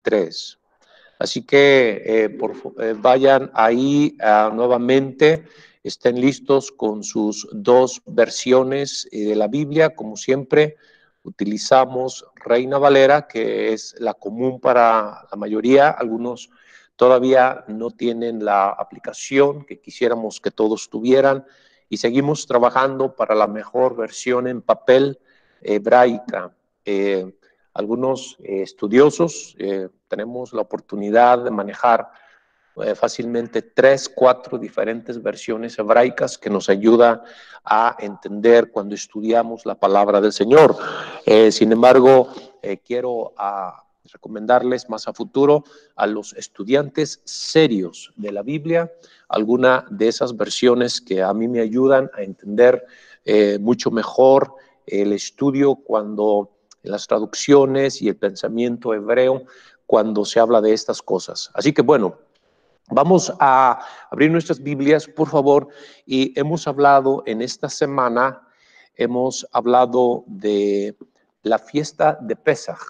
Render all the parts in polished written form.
23. Así que vayan ahí nuevamente, estén listos con sus dos versiones de la Biblia. Como siempre, utilizamos Reina Valera, que es la común para la mayoría. Algunos todavía no tienen la aplicación que quisiéramos que todos tuvieran, y seguimos trabajando para la mejor versión en papel hebraica. Algunos estudiosos tenemos la oportunidad de manejar fácilmente 3, 4 diferentes versiones hebraicas que nos ayuda a entender cuando estudiamos la palabra del Señor. Sin embargo, quiero recomendarles más a futuro a los estudiantes serios de la Biblia alguna de esas versiones que a mí me ayudan a entender mucho mejor el estudio cuando en las traducciones y el pensamiento hebreo cuando se habla de estas cosas. Así que bueno, vamos a abrir nuestras Biblias, por favor, y hemos hablado en esta semana, hemos hablado de la fiesta de Pesaj.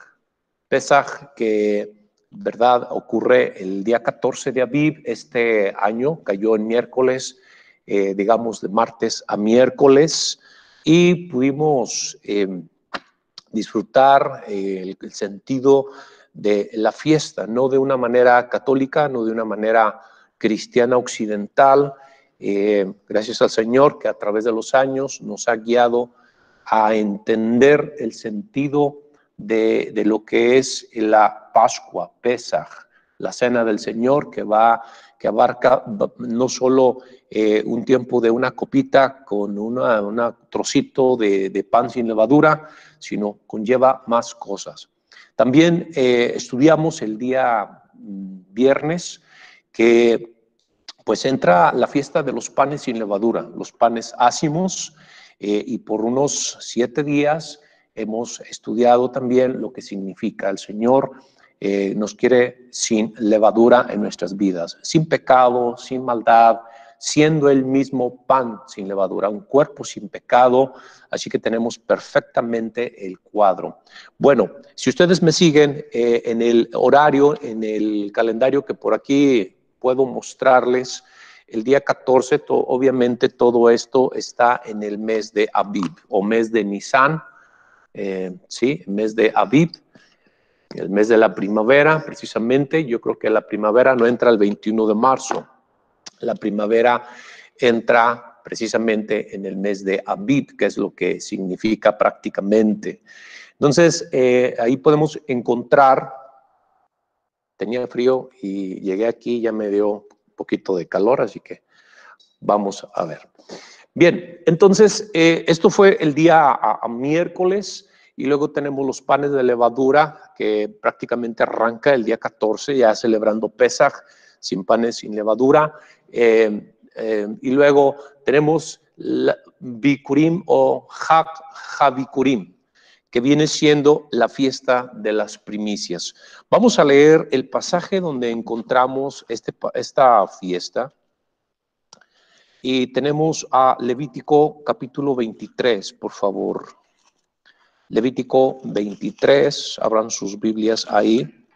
Pesaj que, verdad, ocurre el día 14 de Aviv. Este año cayó en miércoles, digamos de martes a miércoles, y pudimos disfrutar el sentido de la fiesta, no de una manera católica, no de una manera cristiana occidental. Gracias al Señor que a través de los años nos ha guiado a entender el sentido de lo que es la Pascua, Pesaj, la cena del Señor que abarca no solo un tiempo de una copita con un trocito de pan sin levadura, sino conlleva más cosas. También estudiamos el día viernes que pues entra la fiesta de los panes sin levadura, los panes ácimos, y por unos 7 días hemos estudiado también lo que significa. El Señor nos quiere sin levadura en nuestras vidas, sin pecado, sin maldad, siendo el mismo pan sin levadura, un cuerpo sin pecado. Así que tenemos perfectamente el cuadro. Bueno, si ustedes me siguen en el horario, en el calendario que por aquí puedo mostrarles, el día 14, obviamente todo esto está en el mes de Aviv o mes de Nisan, sí, el mes de Aviv, el mes de la primavera, precisamente. Yo creo que la primavera no entra el 21 de marzo, la primavera entra precisamente en el mes de Aviv, que es lo que significa prácticamente. Entonces, ahí podemos encontrar, tenía frío y llegué aquí, ya me dio un poquito de calor, así que vamos a ver. Bien, entonces, esto fue el día a miércoles, y luego tenemos los panes de levadura, que prácticamente arranca el día 14, ya celebrando Pesaj, sin panes, sin levadura. Y luego tenemos Bikurim o Habikurim, que viene siendo la fiesta de las primicias. Vamos a leer el pasaje donde encontramos esta fiesta. Y tenemos a Levítico capítulo 23, por favor. Levítico 23, abran sus Biblias ahí.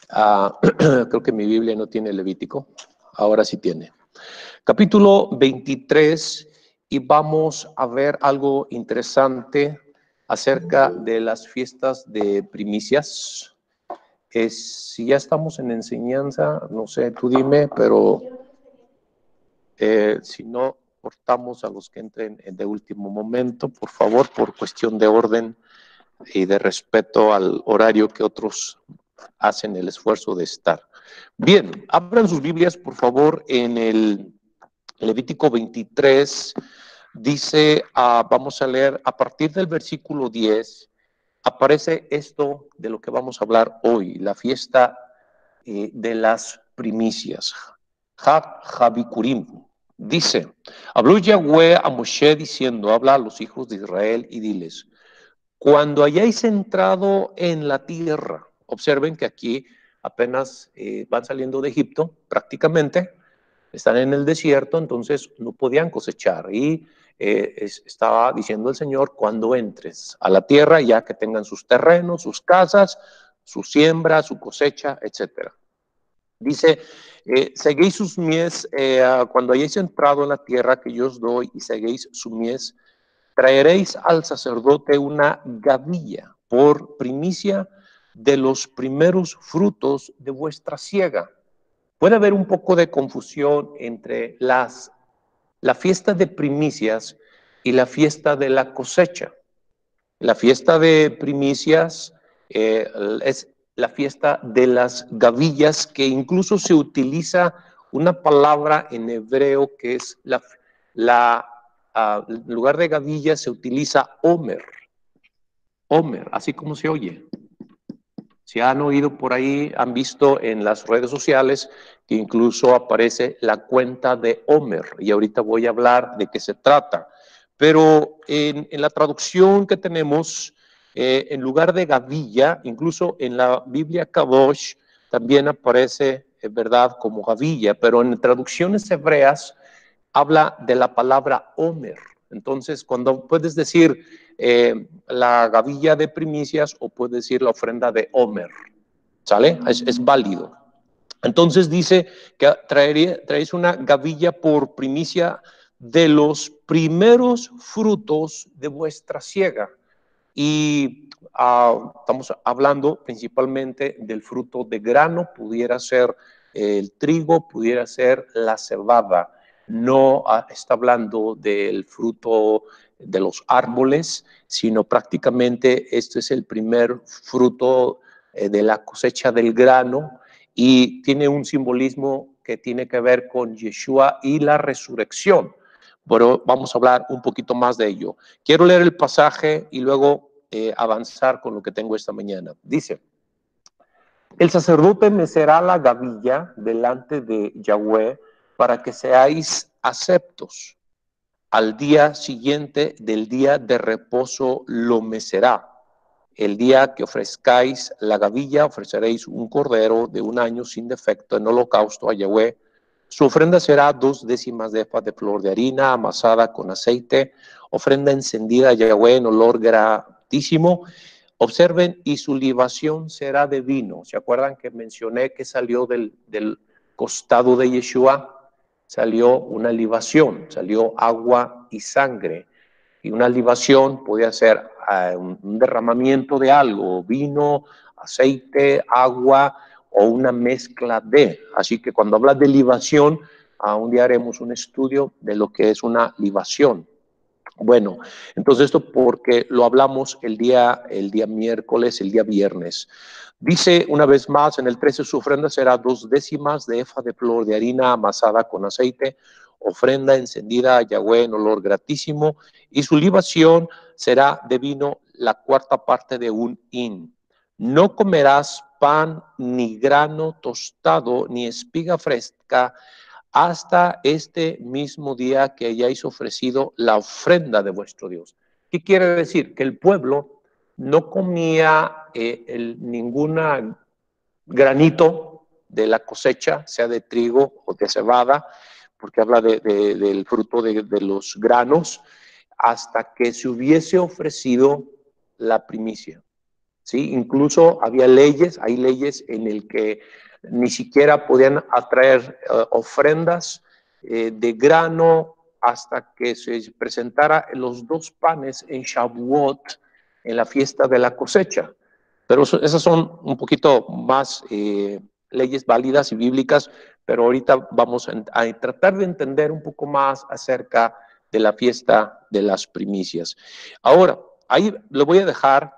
Creo que mi Biblia no tiene Levítico, ahora sí tiene. Capítulo 23, y vamos a ver algo interesante acerca de las fiestas de primicias. Si ya estamos en enseñanza, no sé, tú dime, pero si no, cortamos a los que entren de último momento, por favor, por cuestión de orden y de respeto al horario que otros hacen el esfuerzo de estar. Bien, abran sus Biblias, por favor, en el Levítico 23, dice, vamos a leer a partir del versículo 10, aparece esto de lo que vamos a hablar hoy, la fiesta de las primicias, Habikurim. Dice, habló Yahweh a Moshe diciendo, habla a los hijos de Israel y diles, cuando hayáis entrado en la tierra, observen que aquí apenas van saliendo de Egipto, prácticamente, están en el desierto, entonces no podían cosechar, y estaba diciendo el Señor, cuando entres a la tierra, ya que tengan sus terrenos, sus casas, su siembra, su cosecha, etc. Dice, seguéis sus mies, cuando hayáis entrado en la tierra que yo os doy y seguéis su mies, traeréis al sacerdote una gavilla por primicia de los primeros frutos de vuestra siega. Puede haber un poco de confusión entre la fiesta de primicias y la fiesta de la cosecha. La fiesta de primicias es la fiesta de las gavillas, que incluso se utiliza una palabra en hebreo que es en lugar de gavilla se utiliza Omer. Omer, así como se oye. Si han oído por ahí, han visto en las redes sociales que incluso aparece la cuenta de Omer, y ahorita voy a hablar de qué se trata. Pero en la traducción que tenemos, en lugar de gavilla, incluso en la Biblia Kadosh también aparece, verdad, como gavilla, pero en traducciones hebreas habla de la palabra Omer. Entonces, cuando puedes decir la gavilla de primicias o puedes decir la ofrenda de Omer, ¿sale? Es válido. Entonces dice que traéis una gavilla por primicia de los primeros frutos de vuestra siega. Y estamos hablando principalmente del fruto de grano, pudiera ser el trigo, pudiera ser la cebada. No está hablando del fruto de los árboles, sino prácticamente este es el primer fruto de la cosecha del grano, y tiene un simbolismo que tiene que ver con Yeshua y la resurrección. Pero vamos a hablar un poquito más de ello. Quiero leer el pasaje y luego avanzar con lo que tengo esta mañana. Dice, el sacerdote mecerá la gavilla delante de Yahweh para que seáis aceptos. Al día siguiente del día de reposo lo mecerá. El día que ofrezcáis la gavilla, ofreceréis un cordero de 1 año sin defecto en holocausto a Yahweh. Su ofrenda será 2 décimas de efa de flor de harina amasada con aceite, ofrenda encendida a Yahweh en olor gratísimo. Observen, y su libación será de vino. ¿Se acuerdan que mencioné que salió del costado de Yeshua? Salió una libación, salió agua y sangre. Y una libación podía ser un derramamiento de algo, vino, aceite, agua o una mezcla de. Así que cuando hablas de libación, un día haremos un estudio de lo que es una libación. Bueno, entonces esto porque lo hablamos el día miércoles, el día viernes. Dice una vez más, en el 13, su ofrenda será 2 décimas de efa de flor de harina amasada con aceite, ofrenda encendida a Yahweh en olor gratísimo, y su libación será de vino la 4ª parte de un hin. No comerás pan, ni grano tostado, ni espiga fresca, hasta este mismo día que hayáis ofrecido la ofrenda de vuestro Dios. ¿Qué quiere decir? Que el pueblo no comía ningún granito de la cosecha, sea de trigo o de cebada, porque habla del fruto de los granos, hasta que se hubiese ofrecido la primicia. ¿Sí? Incluso había leyes, hay leyes en el que ni siquiera podían atraer ofrendas de grano hasta que se presentara los 2 panes en Shavuot, en la fiesta de la cosecha. Pero esas son un poquito más leyes válidas y bíblicas, pero ahorita vamos a tratar de entender un poco más acerca de la fiesta de las primicias. Ahora, ahí lo voy a dejar.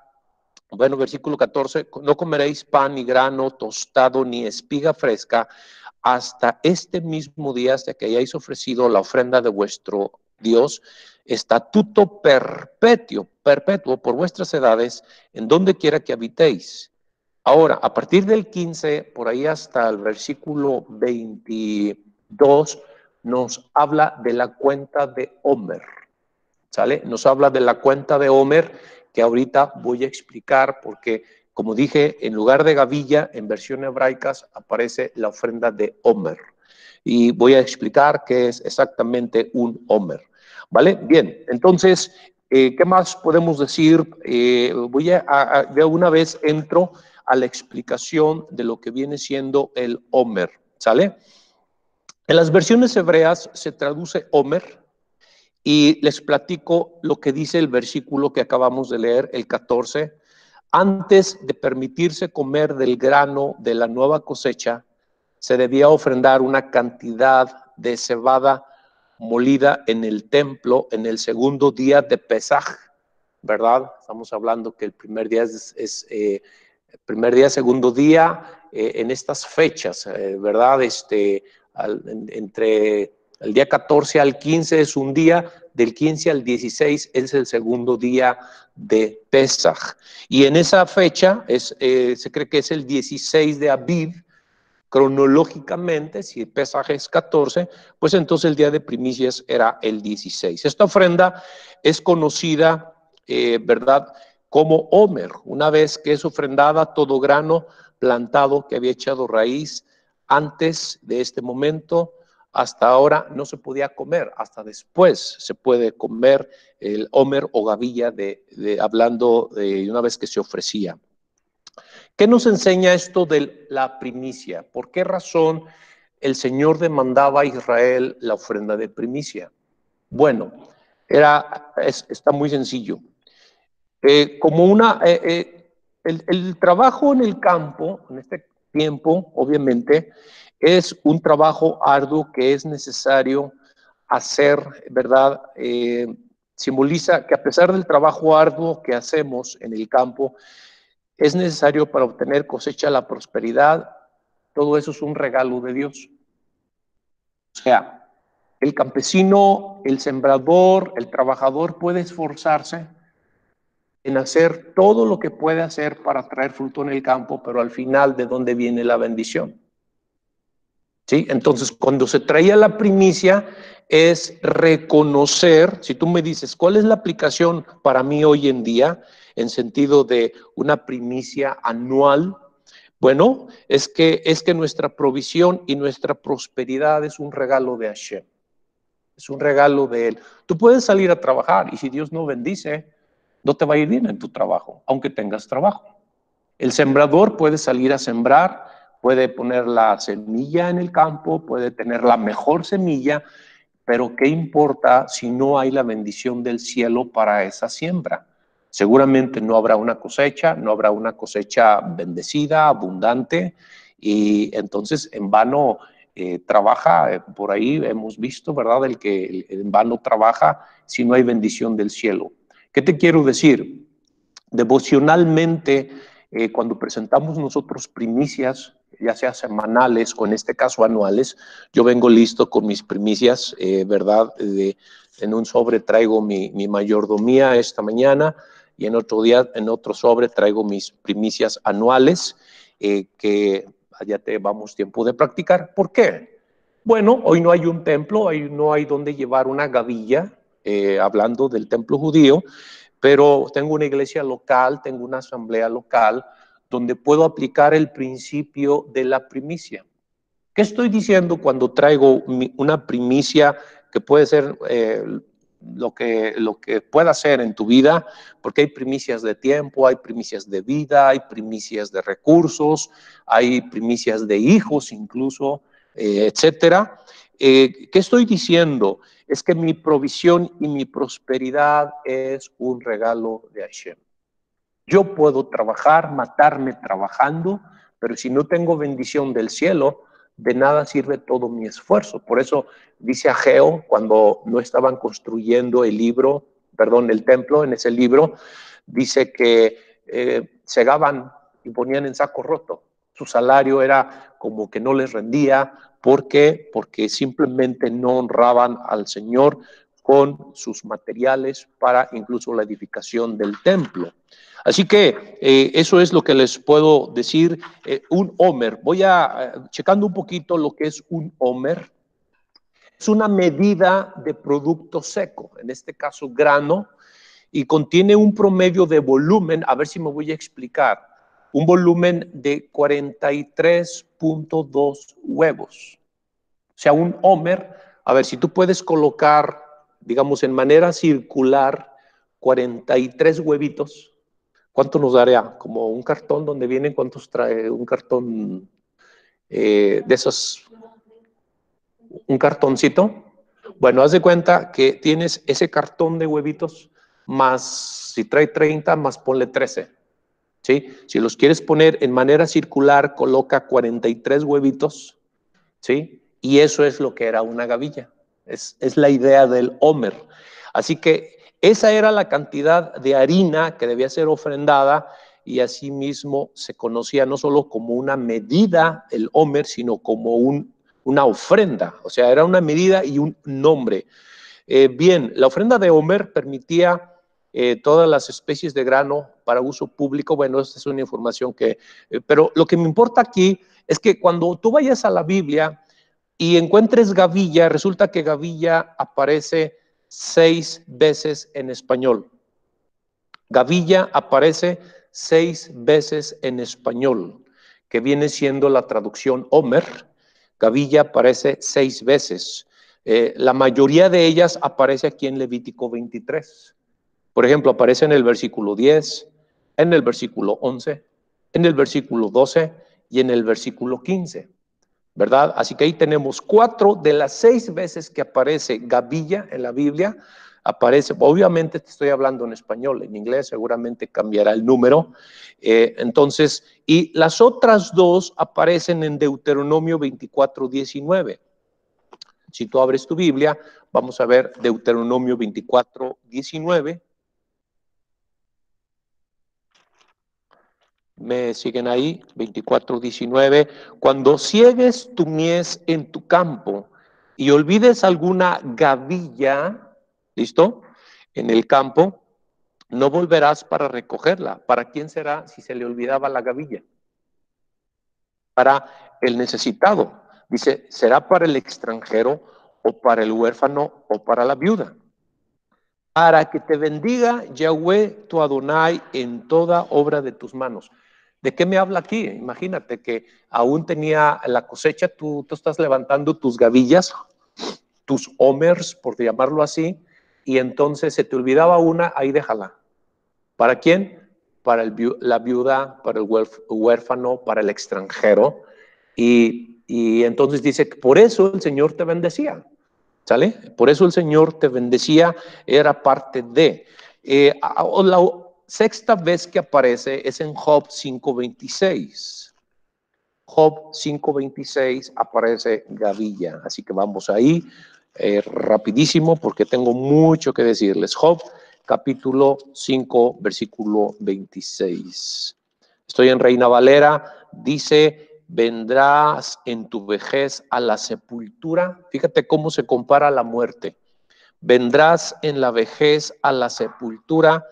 Bueno, versículo 14, no comeréis pan, ni grano tostado, ni espiga fresca, hasta este mismo día, hasta que hayáis ofrecido la ofrenda de vuestro Dios, estatuto perpetuo por vuestras edades, en donde quiera que habitéis. Ahora, a partir del 15, por ahí hasta el versículo 22, nos habla de la cuenta de Omer, ¿sale? Nos habla de la cuenta de Omer, que ahorita voy a explicar, porque como dije, en lugar de gavilla, en versión hebraicas aparece la ofrenda de Omer. Y voy a explicar qué es exactamente un Omer. ¿Vale? Bien, entonces, ¿qué más podemos decir? De una vez entro a la explicación de lo que viene siendo el Omer, ¿sale? En las versiones hebreas se traduce Omer y les platico lo que dice el versículo que acabamos de leer, el 14. Antes de permitirse comer del grano de la nueva cosecha, se debía ofrendar una cantidad de cebada molida en el templo en el segundo día de Pesaj, ¿verdad? Estamos hablando que el primer día primer día, segundo día, en estas fechas, ¿verdad? Entre el día 14 al 15 es un día, del 15 al 16 es el segundo día de Pesaj. Y en esa fecha se cree que es el 16 de Aviv, cronológicamente, si Pesaj es 14, pues entonces el día de primicias era el 16. Esta ofrenda es conocida, ¿verdad?, como Omer, una vez que es ofrendada todo grano plantado que había echado raíz antes de este momento. Hasta ahora no se podía comer, hasta después se puede comer el Omer o gavilla, hablando de una vez que se ofrecía. ¿Qué nos enseña esto de la primicia? ¿Por qué razón el Señor demandaba a Israel la ofrenda de primicia? Bueno, está muy sencillo. El trabajo en el campo, en este tiempo, obviamente, es un trabajo arduo que es necesario hacer, ¿verdad? Simboliza que a pesar del trabajo arduo que hacemos en el campo, es necesario para obtener cosecha la prosperidad. Todo eso es un regalo de Dios. O sea, el campesino, el sembrador, el trabajador puede esforzarse en hacer todo lo que puede hacer para traer fruto en el campo, pero al final, ¿de dónde viene la bendición? ¿Sí? Entonces, cuando se traía la primicia, es reconocer, si tú me dices, ¿cuál es la aplicación para mí hoy en día en sentido de una primicia anual? Bueno, es que nuestra provisión y nuestra prosperidad es un regalo de Hashem, es un regalo de Él. Tú puedes salir a trabajar y si Dios no bendice, no te va a ir bien en tu trabajo, aunque tengas trabajo. El sembrador puede salir a sembrar, puede poner la semilla en el campo, puede tener la mejor semilla, pero ¿qué importa si no hay la bendición del cielo para esa siembra? Seguramente no habrá una cosecha bendecida, abundante, y entonces en vano trabaja, por ahí hemos visto, ¿verdad? El que en vano trabaja si no hay bendición del cielo. ¿Qué te quiero decir? Devocionalmente, cuando presentamos nosotros primicias, ya sea semanales o en este caso anuales, yo vengo listo con mis primicias, ¿verdad? En un sobre traigo mi mayordomía esta mañana y en otro sobre traigo mis primicias anuales, que ya vamos tiempo de practicar. ¿Por qué? Bueno, hoy no hay un templo, hoy no hay donde llevar una gavilla, hablando del templo judío, pero tengo una iglesia local, tengo una asamblea local, donde puedo aplicar el principio de la primicia. ¿Qué estoy diciendo cuando traigo una primicia que puede ser lo que pueda ser en tu vida? Porque hay primicias de tiempo, hay primicias de vida, hay primicias de recursos, hay primicias de hijos incluso, etcétera. ¿Qué estoy diciendo? Es que mi provisión y mi prosperidad es un regalo de Hashem. Yo puedo trabajar, matarme trabajando, pero si no tengo bendición del cielo, de nada sirve todo mi esfuerzo. Por eso dice Ageo, cuando no estaban construyendo el templo, en ese libro, dice que segaban y ponían en saco roto. Su salario era como que no les rendía. ¿Por qué? Porque simplemente no honraban al Señor con sus materiales para incluso la edificación del templo. Así que eso es lo que les puedo decir. Un Omer, checando un poquito lo que es un Omer. Es una medida de producto seco, en este caso grano, y contiene un promedio de volumen, a ver si me voy a explicar, un volumen de 43.2 huevos. O sea, un Omer, a ver, si tú puedes colocar, digamos, en manera circular 43 huevitos, ¿Cuánto nos daría? Como un cartón donde vienen, ¿cuántos trae un cartón de esos? Un cartoncito. Bueno, haz de cuenta que tienes ese cartón de huevitos, más si trae 30, más ponle 13. ¿Sí? Si los quieres poner en manera circular, coloca 43 huevitos, ¿sí? Y eso es lo que era una gavilla. Es la idea del homer. Así que esa era la cantidad de harina que debía ser ofrendada, y asimismo se conocía no solo como una medida el homer, sino como una ofrenda. O sea, era una medida y un nombre. Bien, la ofrenda de homer permitía todas las especies de grano para uso público. Bueno, esta es una información que... pero lo que me importa aquí es que cuando tú vayas a la Biblia y encuentres gavilla, resulta que gavilla aparece 6 veces en español. Gavilla aparece 6 veces en español, que viene siendo la traducción homer. Gavilla aparece 6 veces. La mayoría de ellas aparece aquí en Levítico 23. Por ejemplo, aparece en el versículo 10, en el versículo 11, en el versículo 12 y en el versículo 15. ¿Verdad? Así que ahí tenemos 4 de las 6 veces que aparece gavilla en la Biblia. Aparece, obviamente te estoy hablando en español, en inglés seguramente cambiará el número. Entonces, y las otras 2 aparecen en Deuteronomio 24:19. Si tú abres tu Biblia, vamos a ver Deuteronomio 24:19. ¿Me siguen ahí? 24:19. Cuando ciegues tu mies en tu campo y olvides alguna gavilla, ¿listo? En el campo, no volverás para recogerla. ¿Para quién será si se le olvidaba la gavilla? Para el necesitado. Dice, será para el extranjero o para el huérfano o para la viuda. Para que te bendiga Yahweh tu Adonai en toda obra de tus manos. ¿De qué me habla aquí? Imagínate que aún tenía la cosecha, tú estás levantando tus gavillas, tus homers, por llamarlo así, y entonces se te olvidaba una, ahí déjala. ¿Para quién? Para la viuda, para el huérfano, para el extranjero. Y entonces dice que por eso el Señor te bendecía. ¿Sale? Por eso el Señor te bendecía, era parte de. La sexta vez que aparece es en Job 5:26. Job 5:26 aparece gavilla. Así que vamos ahí rapidísimo porque tengo mucho que decirles. Job capítulo 5, versículo 26. Estoy en Reina Valera, dice, vendrás en tu vejez a la sepultura. Fíjate cómo se compara la muerte. Vendrás en la vejez a la sepultura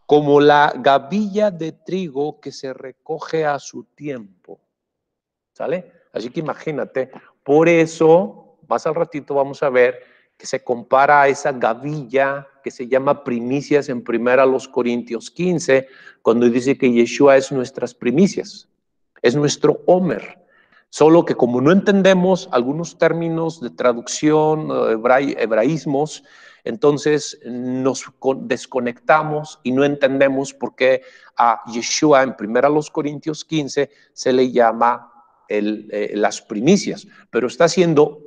como la gavilla de trigo que se recoge a su tiempo. ¿Sale? Así que imagínate, por eso, más al ratito vamos a ver que se compara a esa gavilla que se llama primicias en 1 Corintios 15, cuando dice que Yeshua es nuestras primicias, es nuestro homer. Solo que como no entendemos algunos términos de traducción, hebraísmos, entonces nos desconectamos y no entendemos por qué a Yeshua en 1 Corintios 15 se le llama las primicias, pero está haciendo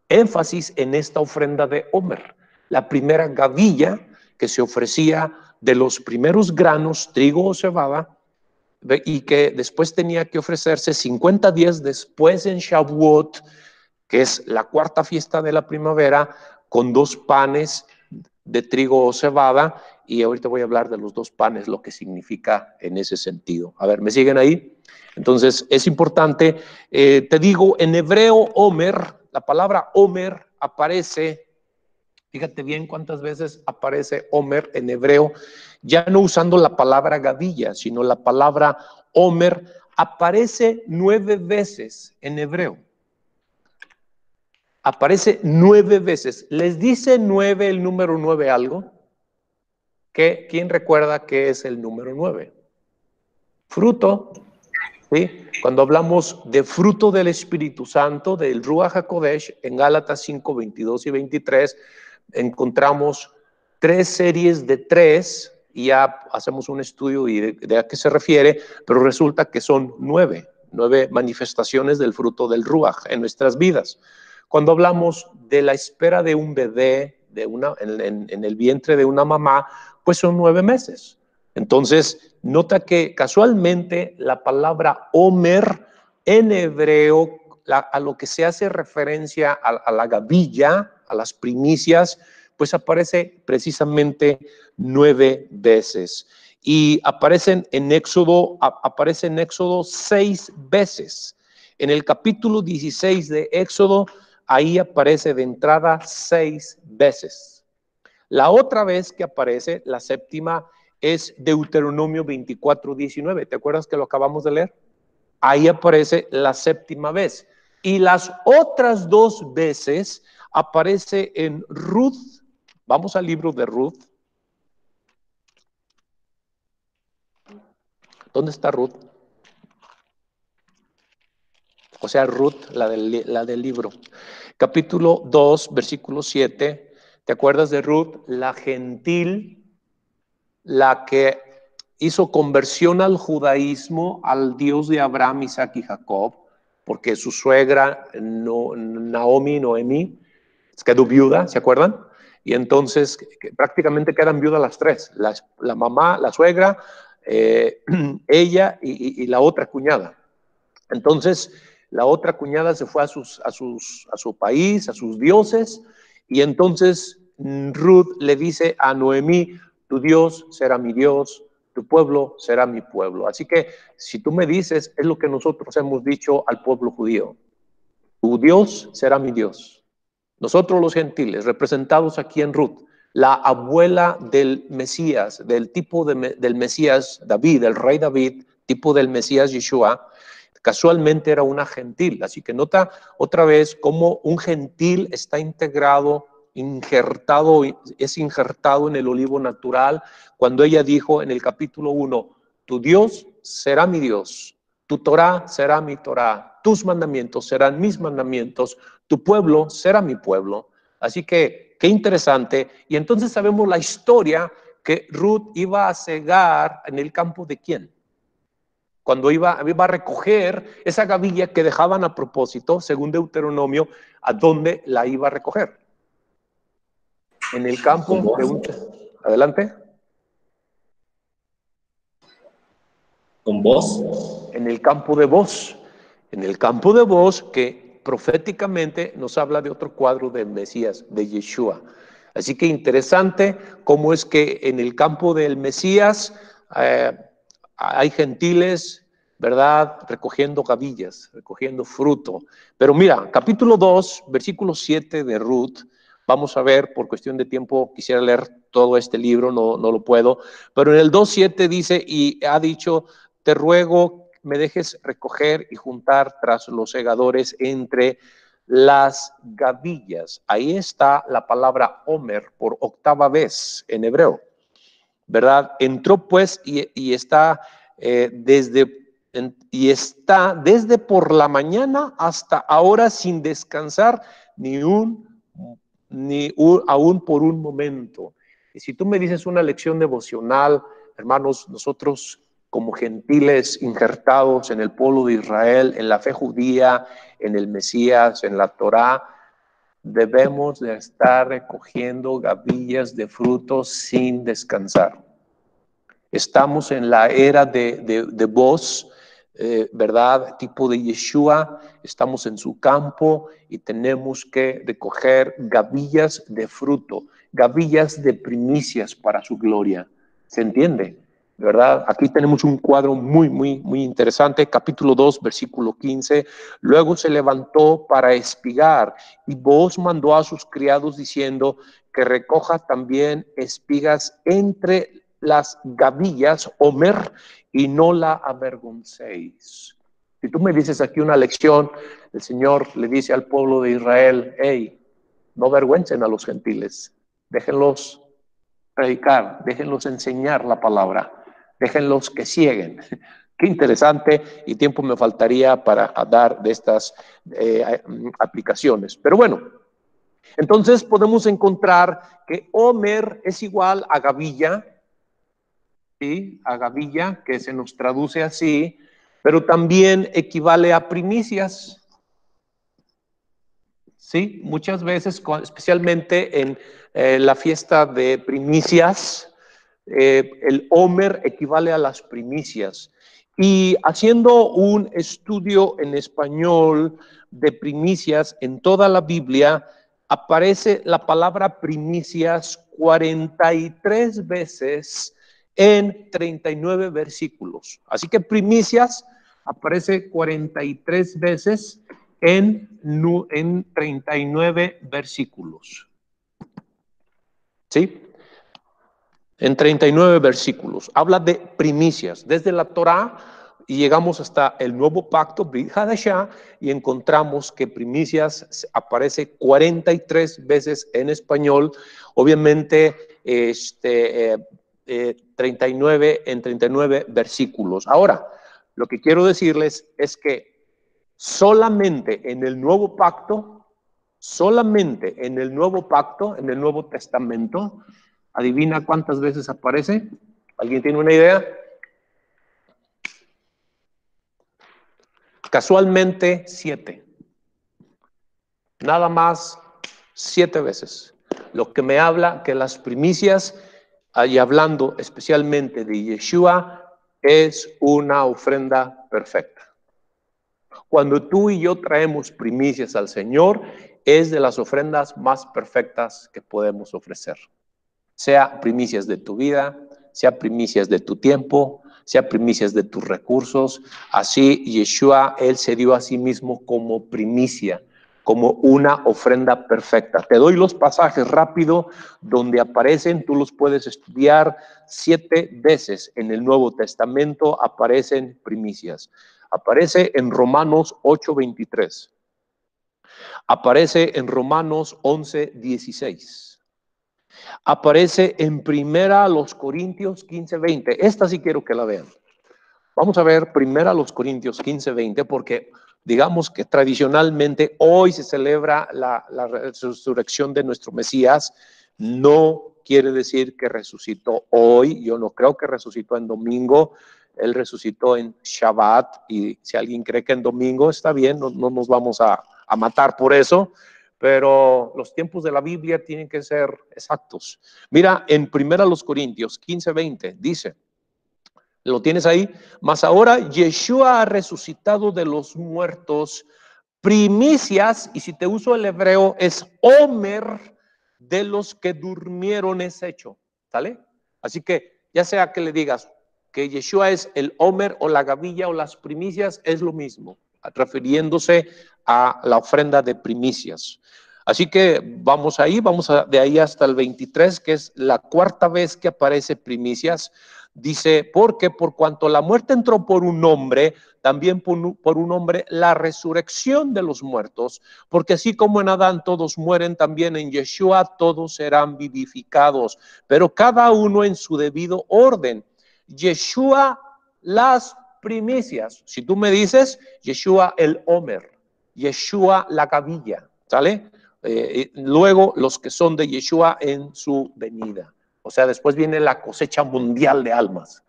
énfasis en esta ofrenda de homer, la primera gavilla que se ofrecía de los primeros granos, trigo o cebada, y que después tenía que ofrecerse 50 días después en Shavuot, que es la cuarta fiesta de la primavera, con 2 panes de trigo o cebada, y ahorita voy a hablar de los 2 panes, lo que significa en ese sentido. A ver, ¿me siguen ahí? Entonces, es importante, te digo, en hebreo, homer, la palabra homer aparece, fíjate bien cuántas veces aparece homer en hebreo, ya no usando la palabra gavilla, sino la palabra homer, aparece 9 veces en hebreo. Aparece 9 veces. ¿Les dice 9 el número 9 algo? ¿Quién recuerda qué es el número 9? Fruto. ¿Sí? Cuando hablamos de fruto del Espíritu Santo, del Ruach HaKodesh, en Gálatas 5:22 y 23, encontramos 3 series de 3, y ya hacemos un estudio y de a qué se refiere, pero resulta que son 9 manifestaciones del fruto del Ruach en nuestras vidas. Cuando hablamos de la espera de un bebé en el vientre de una mamá, pues son 9 meses. Entonces, nota que casualmente la palabra Omer en hebreo, a lo que se hace referencia a la gavilla, a las primicias, pues aparece precisamente 9 veces. Y aparece en Éxodo 6 veces. En el capítulo 16 de Éxodo, ahí aparece de entrada 6 veces. La otra vez que aparece, la séptima, es Deuteronomio 24:19. ¿Te acuerdas que lo acabamos de leer? Ahí aparece la séptima vez. Y las otras 2 veces aparece en Ruth. Vamos al libro de Ruth. ¿Dónde está Ruth? O sea, Ruth, la del libro. Capítulo 2, versículo 7. ¿Te acuerdas de Ruth? La gentil, la que hizo conversión al judaísmo, al Dios de Abraham, Isaac y Jacob, porque su suegra, Noemí, quedó viuda, ¿se acuerdan? Y entonces prácticamente quedan viudas las 3, la mamá, la suegra, ella y la otra cuñada. Entonces, la otra cuñada se fue a su país, a sus dioses, y entonces Ruth le dice a Noemí, tu Dios será mi Dios, tu pueblo será mi pueblo. Así que si tú me dices, es lo que nosotros hemos dicho al pueblo judío, tu Dios será mi Dios. Nosotros los gentiles, representados aquí en Ruth, la abuela del Mesías, del tipo del Mesías David, el rey David, tipo del Mesías Yeshua, casualmente era una gentil. Así que nota otra vez cómo un gentil está integrado, es injertado en el olivo natural, cuando ella dijo en el capítulo 1, tu Dios será mi Dios, tu Torah será mi Torah, tus mandamientos serán mis mandamientos, tu pueblo será mi pueblo. Así que, qué interesante. Y entonces sabemos la historia que Ruth iba a cegar en el campo de ¿quién? Cuando iba a recoger esa gavilla que dejaban a propósito, según Deuteronomio, ¿a dónde la iba a recoger? En el campo de un... Adelante. ¿Con vos? En el campo de Boz. En el campo de Boz, que proféticamente nos habla de otro cuadro del Mesías, de Yeshua. Así que interesante cómo es que en el campo del Mesías hay gentiles, ¿verdad? Recogiendo gavillas, recogiendo fruto. Pero mira, capítulo 2, versículo 7 de Ruth, vamos a ver, por cuestión de tiempo, quisiera leer todo este libro, no lo puedo, pero en el 2:7 dice, y ha dicho, te ruego me dejes recoger y juntar tras los segadores entre las gavillas. Ahí está la palabra Omer por octava vez en hebreo, ¿verdad? Entró pues y está desde por la mañana hasta ahora sin descansar aún por un momento. Y si tú me dices una lección devocional, hermanos, nosotros como gentiles injertados en el pueblo de Israel, en la fe judía, en el Mesías, en la Torá, debemos de estar recogiendo gavillas de frutos sin descansar. Estamos en la era de Boz, ¿verdad? Tipo de Yeshua, estamos en su campo y tenemos que recoger gavillas de fruto, gavillas de primicias para su gloria. ¿Se entiende? ¿Verdad? Aquí tenemos un cuadro muy interesante, capítulo 2, versículo 15. Luego se levantó para espigar y Boz mandó a sus criados diciendo que recoja también espigas entre las gavillas, Omer, y no la avergoncéis. Si tú me dices aquí una lección, el Señor le dice al pueblo de Israel, hey, no avergüencen a los gentiles, déjenlos predicar, déjenlos enseñar la palabra, déjenlos que cieguen. Qué interesante, y tiempo me faltaría para dar de estas aplicaciones. Pero bueno, entonces podemos encontrar que Omer es igual a gavilla, ¿sí? A gavilla, que se nos traduce así, pero también equivale a primicias. Sí, muchas veces, especialmente en la fiesta de primicias, el Omer equivale a las primicias. Y haciendo un estudio en español de primicias en toda la Biblia, aparece la palabra primicias 43 veces en 39 versículos. Así que primicias aparece 43 veces en 39 versículos. ¿Sí? En 39 versículos. Habla de primicias. Desde la Torá y llegamos hasta el nuevo pacto, Brit Hadashah, y encontramos que primicias aparece 43 veces en español. Obviamente, 39 en 39 versículos. Ahora, lo que quiero decirles es que solamente en el nuevo pacto, en el Nuevo Testamento, adivina cuántas veces aparece. ¿Alguien tiene una idea? Casualmente 7. Nada más 7 veces. Lo que me habla que las primicias, y hablando especialmente de Yeshua, es una ofrenda perfecta. Cuando tú y yo traemos primicias al Señor, es de las ofrendas más perfectas que podemos ofrecer. Sea primicias de tu vida, sea primicias de tu tiempo, sea primicias de tus recursos. Así Yeshua, Él se dio a sí mismo como primicia, como una ofrenda perfecta. Te doy los pasajes rápido donde aparecen, tú los puedes estudiar. 7 veces en el Nuevo Testamento aparecen primicias. Aparece en Romanos 8:23. Aparece en Romanos 11:16. Aparece en Primera a los Corintios 15:20. Esta sí quiero que la vean. Vamos a ver Primera a los Corintios 15:20 porque digamos que tradicionalmente hoy se celebra la resurrección de nuestro Mesías. No quiere decir que resucitó hoy. Yo no creo que resucitó en domingo. Él resucitó en Shabbat, y si alguien cree que en domingo está bien, no nos vamos a matar por eso, pero los tiempos de la Biblia tienen que ser exactos. Mira, en Primera los Corintios 15:20 dice, ¿lo tienes ahí? Mas ahora Yeshua ha resucitado de los muertos, primicias, y si te uso el hebreo, es Omer, de los que durmieron es hecho, ¿sale? Así que ya sea que le digas que Yeshua es el Omer o la gavilla o las primicias, es lo mismo, refiriéndose a la ofrenda de primicias. Así que vamos de ahí hasta el 23, que es la cuarta vez que aparece primicias. Dice, porque por cuanto la muerte entró por un hombre, también por un hombre la resurrección de los muertos, porque así como en Adán todos mueren, también en Yeshua todos serán vivificados, pero cada uno en su debido orden. Yeshua las primicias. Si tú me dices, Yeshua el Omer, Yeshua la gavilla, ¿sale? Luego los que son de Yeshua en su venida. O sea, después viene la cosecha mundial de almas.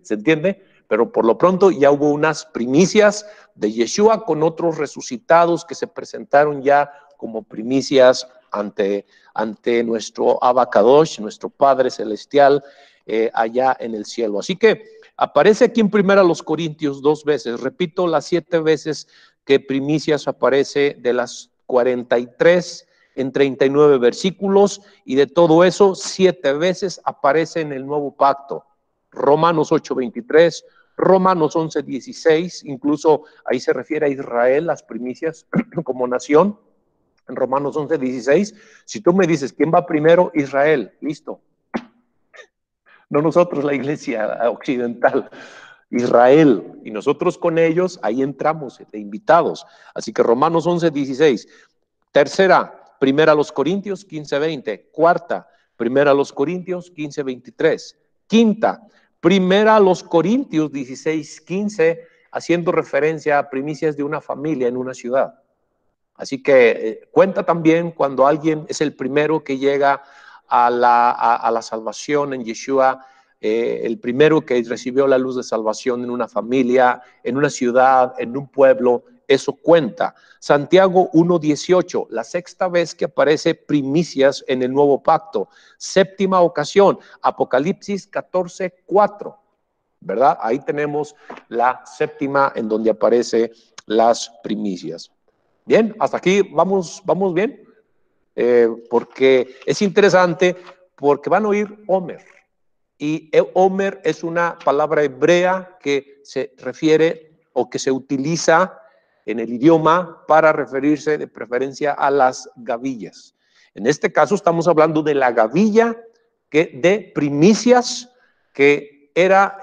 ¿Se entiende? Pero por lo pronto ya hubo unas primicias de Yeshua con otros resucitados que se presentaron ya como primicias ante nuestro Abacadosh, nuestro Padre Celestial, allá en el cielo. Así que aparece aquí en Primera los Corintios 2 veces. Repito, las 7 veces que primicias aparece de las 43 en 39 versículos, y de todo eso 7 veces aparece en el nuevo pacto. Romanos 8:23, Romanos 11:16, incluso ahí se refiere a Israel, las primicias como nación. En Romanos 11:16, si tú me dices quién va primero, Israel, listo. No nosotros, la iglesia occidental, Israel, y nosotros con ellos ahí entramos de invitados. Así que Romanos 11:16. Tercera, Primera a los Corintios 15:20. Cuarta, Primera a los Corintios 15:23. Quinta, Primera a los Corintios 16:15, haciendo referencia a primicias de una familia en una ciudad. Así que cuenta también cuando alguien es el primero que llega a la salvación en Yeshua, el primero que recibió la luz de salvación en una familia, en una ciudad, en un pueblo, eso cuenta. Santiago 1:18, la sexta vez que aparece primicias en el nuevo pacto. Séptima ocasión, Apocalipsis 14:4, ¿verdad? Ahí tenemos la séptima en donde aparece las primicias. Bien, hasta aquí vamos bien, porque es interesante, porque van a oír Homer. Y Homer es una palabra hebrea que se refiere o que se utiliza en el idioma para referirse de preferencia a las gavillas. En este caso estamos hablando de la gavilla de primicias que era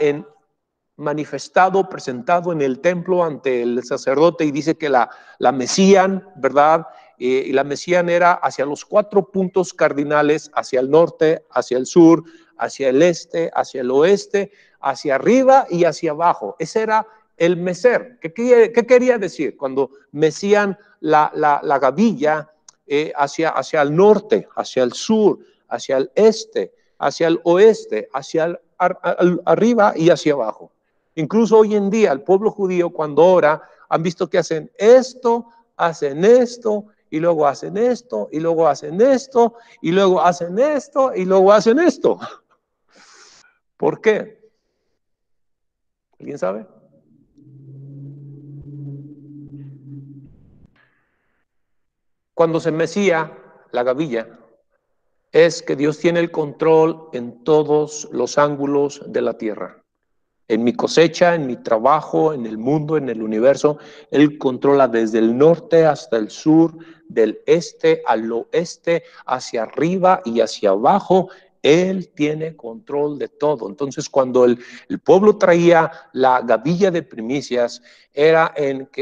manifestado, presentado en el templo ante el sacerdote, y dice que la mecían, ¿verdad? Y la mecían era hacia los 4 puntos cardinales, hacia el norte, hacia el sur, hacia el este, hacia el oeste, hacia arriba y hacia abajo. Ese era el mecer. ¿Qué quería decir? Cuando mecían la gavilla hacia el norte, hacia el sur, hacia el este, hacia el oeste, hacia arriba y hacia abajo. Incluso hoy en día el pueblo judío, cuando ora, han visto que hacen esto, y luego hacen esto, y luego hacen esto, y luego hacen esto, y luego hacen esto. ¿Por qué? ¿Alguien sabe? Cuando se mecía la gavilla, es que Dios tiene el control en todos los ángulos de la tierra. En mi cosecha, en mi trabajo, en el mundo, en el universo, Él controla desde el norte hasta el sur, del este al oeste, hacia arriba y hacia abajo. Él tiene control de todo. Entonces, cuando el pueblo traía la gavilla de primicias, era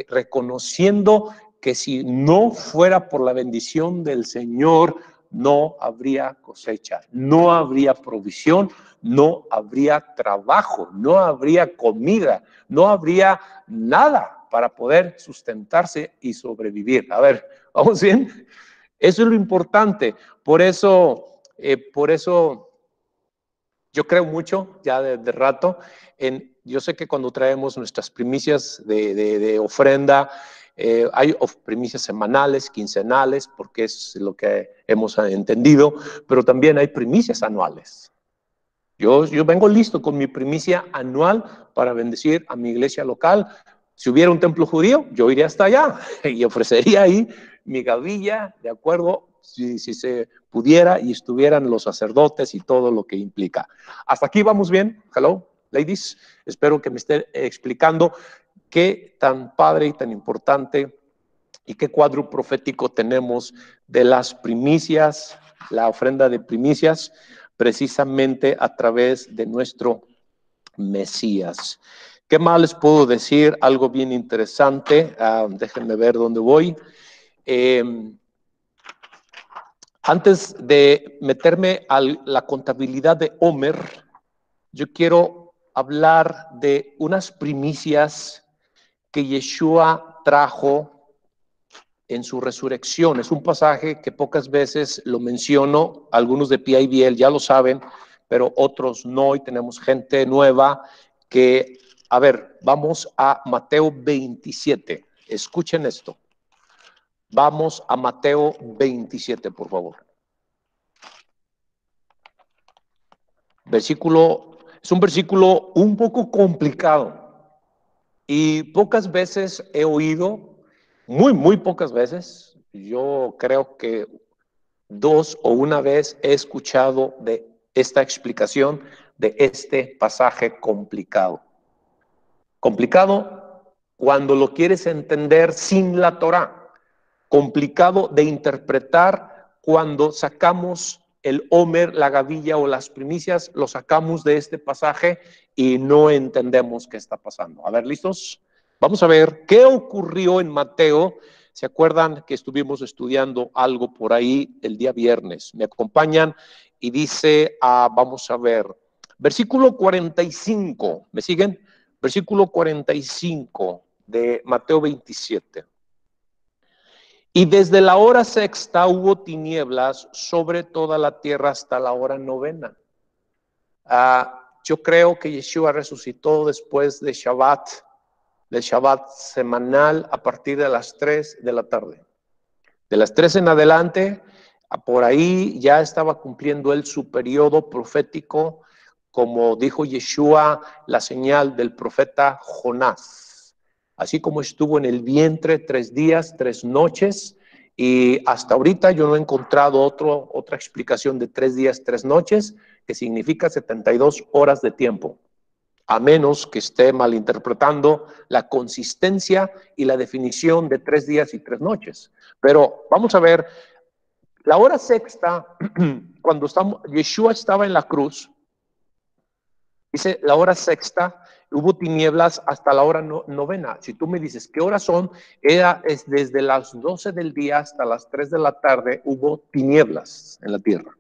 reconociendo que si no fuera por la bendición del Señor, no habría cosecha, no habría provisión, no habría trabajo, no habría comida, no habría nada para poder sustentarse y sobrevivir. A ver, ¿vamos bien? Eso es lo importante. Por eso yo creo mucho, ya de rato, yo sé que cuando traemos nuestras primicias de ofrenda, hay primicias semanales, quincenales, porque es lo que hemos entendido, pero también hay primicias anuales. Yo vengo listo con mi primicia anual para bendecir a mi iglesia local. Si hubiera un templo judío, yo iría hasta allá y ofrecería ahí mi gavilla, de acuerdo, si se pudiera y estuvieran los sacerdotes y todo lo que implica. Hasta aquí vamos bien. Hello, ladies. Espero que me esté explicando qué tan padre y tan importante y qué cuadro profético tenemos de las primicias, la ofrenda de primicias, precisamente a través de nuestro Mesías. ¿Qué más les puedo decir? Algo bien interesante. Déjenme ver dónde voy. Antes de meterme a la contabilidad de Homer, yo quiero hablar de unas primicias que Yeshua trajo en su resurrección. Es un pasaje que pocas veces lo menciono, algunos de PIBL ya lo saben, pero otros no, y tenemos gente nueva que, a ver, vamos a Mateo 27, escuchen esto. Vamos a Mateo 27, por favor. Es un versículo un poco complicado y pocas veces he oído, muy pocas veces, yo creo que 2 o una vez he escuchado de esta explicación de este pasaje complicado. Complicado cuando lo quieres entender sin la Torá. Complicado de interpretar cuando sacamos el Homer, la gavilla o las primicias, lo sacamos de este pasaje y no entendemos qué está pasando. A ver, ¿listos? Vamos a ver qué ocurrió en Mateo. ¿Se acuerdan que estuvimos estudiando algo por ahí el día viernes? Me acompañan y dice, vamos a ver, versículo 45, ¿me siguen? Versículo 45 de Mateo 27. Y desde la hora sexta hubo tinieblas sobre toda la tierra hasta la hora novena. yo creo que Yeshua resucitó después del Shabbat semanal a partir de las 3 de la tarde. De las 3 en adelante, por ahí ya estaba cumpliendo él su periodo profético, como dijo Yeshua, la señal del profeta Jonás. Así como estuvo en el vientre 3 días, 3 noches, y hasta ahorita yo no he encontrado otra explicación de 3 días, 3 noches, que significa 72 horas de tiempo, a menos que esté malinterpretando la consistencia y la definición de 3 días y 3 noches. Pero vamos a ver, la hora sexta, cuando Yeshua estaba en la cruz, dice la hora sexta, hubo tinieblas hasta la hora novena. Si tú me dices, ¿qué horas son? Es desde las 12 del día hasta las 3 de la tarde, hubo tinieblas en la tierra.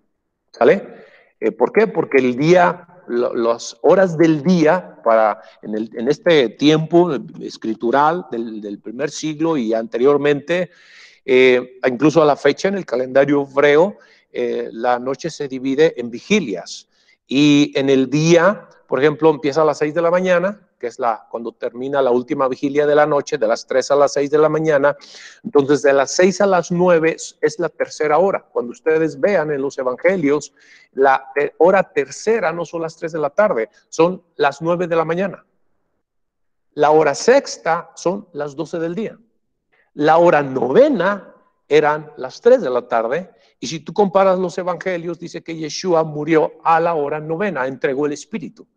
¿Sale? ¿Por qué? Porque el día, las horas del día, en este tiempo escritural del primer siglo y anteriormente, incluso a la fecha en el calendario hebreo, la noche se divide en vigilias. Y en el día, por ejemplo, empieza a las 6 de la mañana, que es cuando termina la última vigilia de la noche, de las 3 a las 6 de la mañana. Entonces, de las 6 a las 9 es la tercera hora. Cuando ustedes vean en los evangelios, la hora tercera no son las 3 de la tarde, son las 9 de la mañana. La hora sexta son las 12 del día. La hora novena eran las 3 de la tarde. Y si tú comparas los evangelios, dice que Yeshua murió a la hora novena, entregó el Espíritu.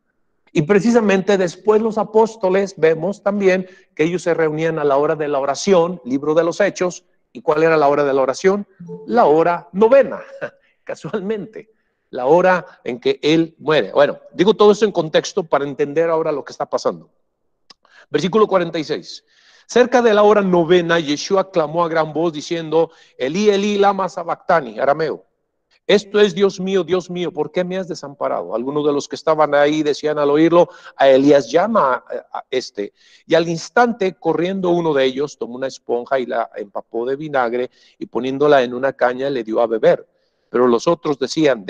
Y precisamente después los apóstoles vemos también que ellos se reunían a la hora de la oración, libro de los Hechos. ¿Y cuál era la hora de la oración? La hora novena, casualmente, la hora en que él muere. Bueno, digo todo esto en contexto para entender ahora lo que está pasando. Versículo 46. Cerca de la hora novena, Yeshua clamó a gran voz diciendo, Elí, Elí, lama sabactani, arameo. Esto es, Dios mío, ¿por qué me has desamparado? Algunos de los que estaban ahí decían al oírlo, a Elías llama a este. Y al instante, corriendo uno de ellos, tomó una esponja y la empapó de vinagre y poniéndola en una caña le dio a beber. Pero los otros decían,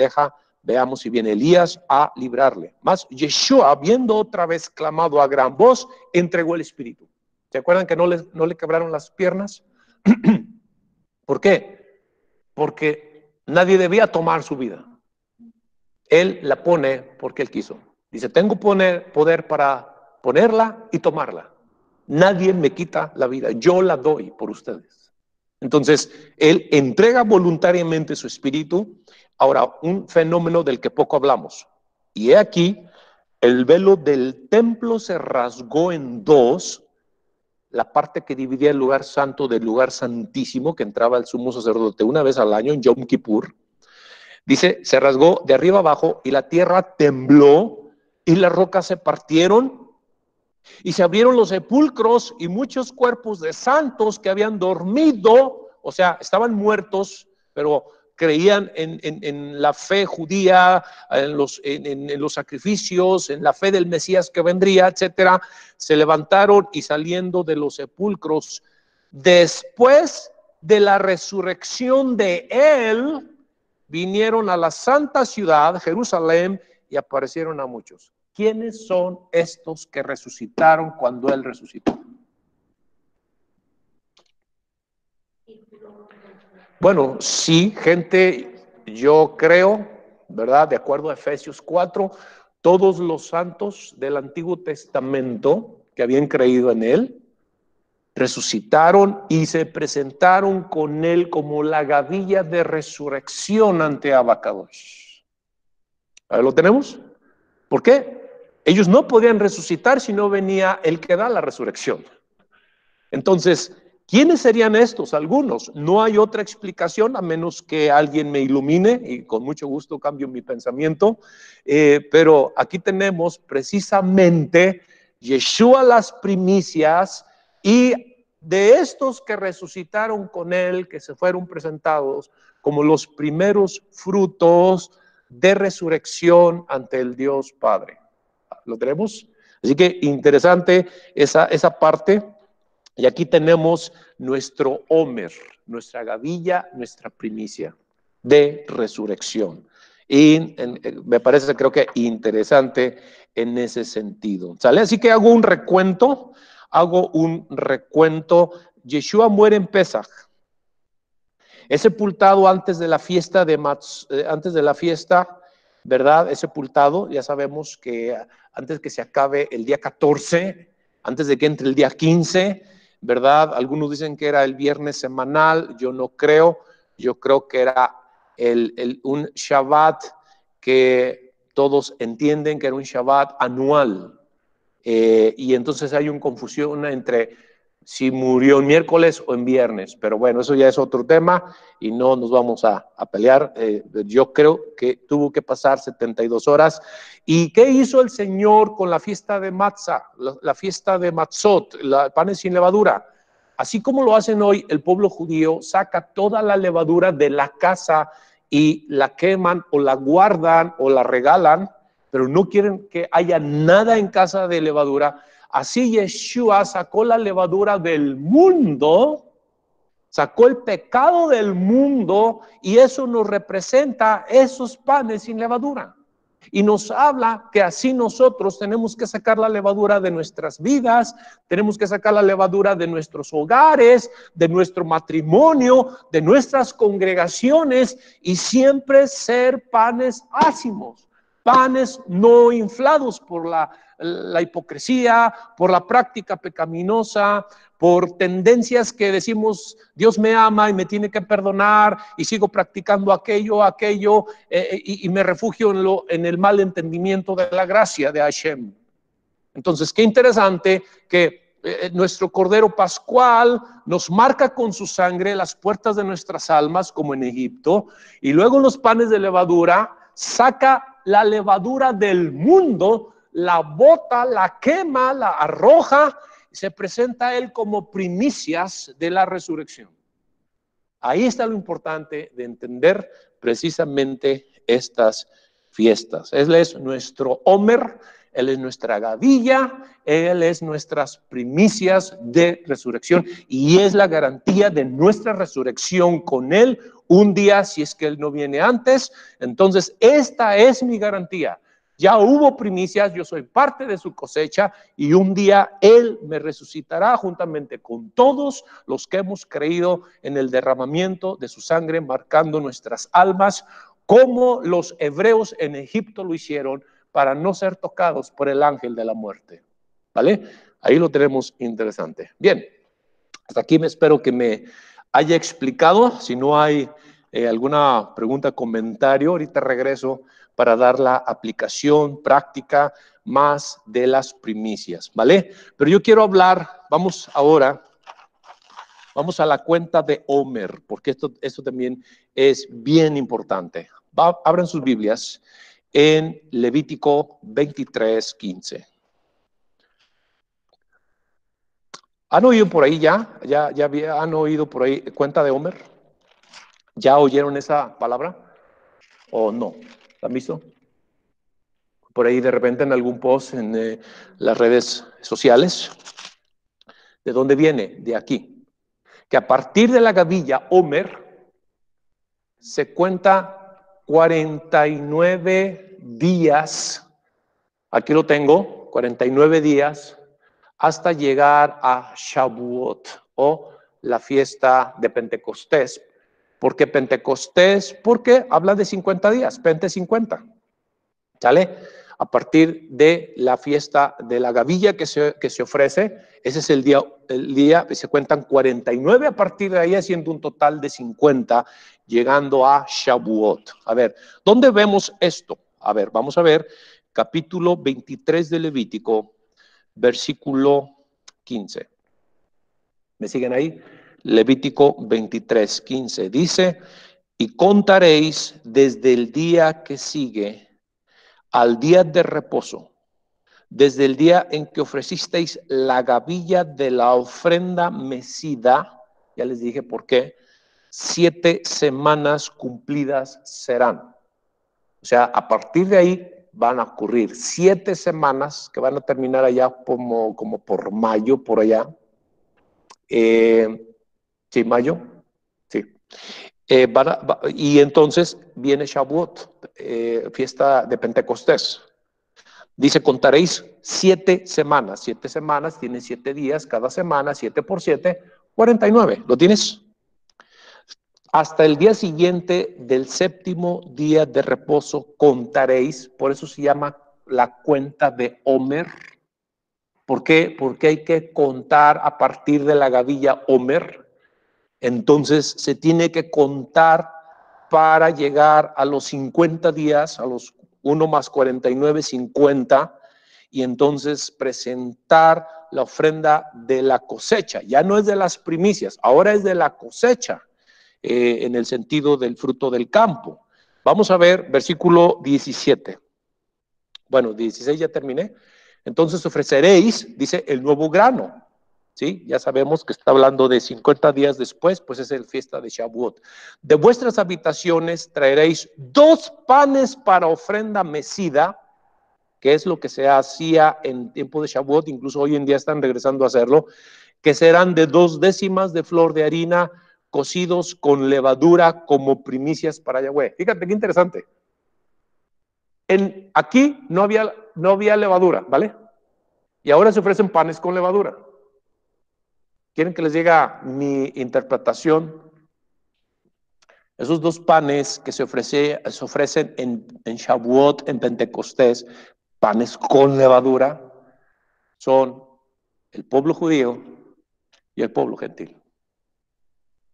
veamos si viene Elías a librarle. Mas Yeshua, viendo otra vez clamado a gran voz, entregó el Espíritu. ¿Se acuerdan que no le quebraron las piernas? ¿Por qué? Porque nadie debía tomar su vida. Él la pone porque él quiso. Dice, tengo poder para ponerla y tomarla. Nadie me quita la vida, yo la doy por ustedes. Entonces, él entrega voluntariamente su espíritu. Ahora, un fenómeno del que poco hablamos. Y he aquí, el velo del templo se rasgó en dos, la parte que dividía el lugar santo del lugar santísimo, que entraba el sumo sacerdote una vez al año en Yom Kippur. Dice, se rasgó de arriba abajo y la tierra tembló y las rocas se partieron y se abrieron los sepulcros y muchos cuerpos de santos que habían dormido, o sea, estaban muertos, pero creían en la fe judía, en los sacrificios, en la fe del Mesías que vendría, etcétera, se levantaron y saliendo de los sepulcros, después de la resurrección de él, vinieron a la santa ciudad, Jerusalén, y aparecieron a muchos. ¿Quiénes son estos que resucitaron cuando él resucitó? Bueno, sí, gente, yo creo, ¿verdad? De acuerdo a Efesios 4, todos los santos del Antiguo Testamento que habían creído en él, resucitaron y se presentaron con él como la gavilla de resurrección ante Abacadosh. ¿Ahí lo tenemos? ¿Por qué? Ellos no podían resucitar si no venía el que da la resurrección. Entonces, ¿quiénes serían estos? Algunos. No hay otra explicación a menos que alguien me ilumine y con mucho gusto cambio mi pensamiento. Pero aquí tenemos precisamente Yeshua las primicias y de estos que resucitaron con él, que se fueron presentados como los primeros frutos de resurrección ante el Dios Padre. ¿Lo tenemos? Así que interesante esa parte. Y aquí tenemos nuestro Homer, nuestra gavilla, nuestra primicia de resurrección. Y me parece, creo que interesante en ese sentido. ¿Sale? Así que hago un recuento. Yeshua muere en Pesaj. Es sepultado antes de la fiesta ¿verdad? Es sepultado, ya sabemos que antes que se acabe el día 14, antes de que entre el día 15, ¿verdad? Algunos dicen que era el viernes semanal, yo no creo, yo creo que era un Shabbat que todos entienden que era un Shabbat anual. Y entonces hay una confusión entre si murió en miércoles o en viernes, pero bueno, eso ya es otro tema y no nos vamos a pelear. Yo creo que tuvo que pasar 72 horas. ¿Y qué hizo el Señor con la fiesta de Matzah, la fiesta de Matzot, panes sin levadura? Así como lo hacen hoy, el pueblo judío saca toda la levadura de la casa y la queman o la guardan o la regalan, pero no quieren que haya nada en casa de levadura. Así Yeshua sacó la levadura del mundo, sacó el pecado del mundo y eso nos representa esos panes sin levadura. Y nos habla que así nosotros tenemos que sacar la levadura de nuestras vidas, tenemos que sacar la levadura de nuestros hogares, de nuestro matrimonio, de nuestras congregaciones y siempre ser panes ácimos, panes no inflados por la hipocresía, por la práctica pecaminosa, por tendencias que decimos Dios me ama y me tiene que perdonar y sigo practicando aquello y me refugio en el mal entendimiento de la gracia de Hashem. Entonces, qué interesante que nuestro Cordero Pascual nos marca con su sangre las puertas de nuestras almas como en Egipto y luego los panes de levadura saca la levadura del mundo, la bota, la quema, la arroja, se presenta a él como primicias de la resurrección. Ahí está lo importante de entender precisamente estas fiestas. Él es nuestro Omer, Él es nuestra gavilla, Él es nuestras primicias de resurrección y es la garantía de nuestra resurrección con Él un día si es que Él no viene antes. Entonces esta es mi garantía. Ya hubo primicias, yo soy parte de su cosecha y un día Él me resucitará juntamente con todos los que hemos creído en el derramamiento de su sangre, marcando nuestras almas, como los hebreos en Egipto lo hicieron para no ser tocados por el ángel de la muerte. ¿Vale? Ahí lo tenemos interesante. Bien, hasta aquí me espero que me haya explicado. Si no hay alguna pregunta, comentario, ahorita regreso para dar la aplicación práctica más de las primicias, ¿vale? Pero yo quiero hablar, vamos a la cuenta de Omer, porque esto también es bien importante. Abran sus Biblias en Levítico 23:15. ¿Han oído por ahí ya han oído por ahí cuenta de Omer? ¿Ya oyeron esa palabra? ¿O no? ¿La han visto? Por ahí de repente en algún post en las redes sociales. ¿De dónde viene? De aquí. Que a partir de la gavilla Omer se cuenta 49 días. Aquí lo tengo, 49 días hasta llegar a Shavuot o la fiesta de Pentecostés. ¿Por qué Pentecostés? Porque habla de 50 días, Pente 50. ¿Sale? A partir de la fiesta de la gavilla que se ofrece, ese es el día, se cuentan 49 a partir de ahí, haciendo un total de 50, llegando a Shavuot. A ver, ¿dónde vemos esto? A ver, vamos a ver, capítulo 23 de Levítico, versículo 15. ¿Me siguen ahí? Levítico 23:15 dice, y contaréis desde el día que sigue al día de reposo, desde el día en que ofrecisteis la gavilla de la ofrenda mecida, ya les dije por qué, 7 semanas cumplidas serán. O sea, a partir de ahí van a ocurrir 7 semanas que van a terminar allá como por mayo, por allá. Sí, mayo. Sí. Y entonces viene Shavuot, fiesta de Pentecostés. Dice, contaréis 7 semanas. 7 semanas, tiene 7 días, cada semana, 7 por 7, 49. ¿Lo tienes? Hasta el día siguiente del 7º día de reposo contaréis. Por eso se llama la cuenta de Omer. ¿Por qué? Porque hay que contar a partir de la gavilla Omer. Entonces se tiene que contar para llegar a los 50 días, a los 1 más 49, 50, y entonces presentar la ofrenda de la cosecha. Ya no es de las primicias, ahora es de la cosecha, en el sentido del fruto del campo. Vamos a ver versículo 17. Bueno, 16 ya terminé. Entonces ofreceréis, dice, el nuevo grano. ¿Sí? Ya sabemos que está hablando de 50 días después, pues es el fiesta de Shavuot. De vuestras habitaciones traeréis 2 panes para ofrenda mecida, que es lo que se hacía en tiempo de Shavuot, incluso hoy en día están regresando a hacerlo, que serán de 2 décimas de flor de harina cocidos con levadura como primicias para Yahweh. Fíjate qué interesante. Aquí no había levadura, ¿vale? Y ahora se ofrecen panes con levadura. ¿Quieren que les diga mi interpretación? Esos 2 panes que se ofrecen en Shavuot, en Pentecostés, panes con levadura, son el pueblo judío y el pueblo gentil,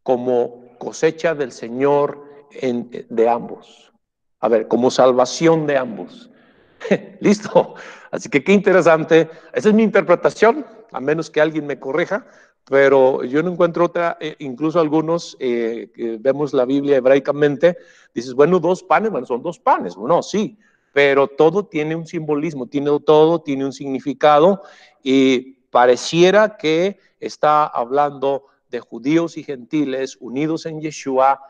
como cosecha del Señor de ambos. A ver, como salvación de ambos. Listo. Así que qué interesante. Esa es mi interpretación, a menos que alguien me corrija, pero yo no encuentro otra. Incluso algunos que vemos la Biblia hebraicamente, dices, bueno, 2 panes, bueno, son 2 panes. No, sí, pero todo tiene un simbolismo, todo tiene un significado, y pareciera que está hablando de judíos y gentiles unidos en Yeshua,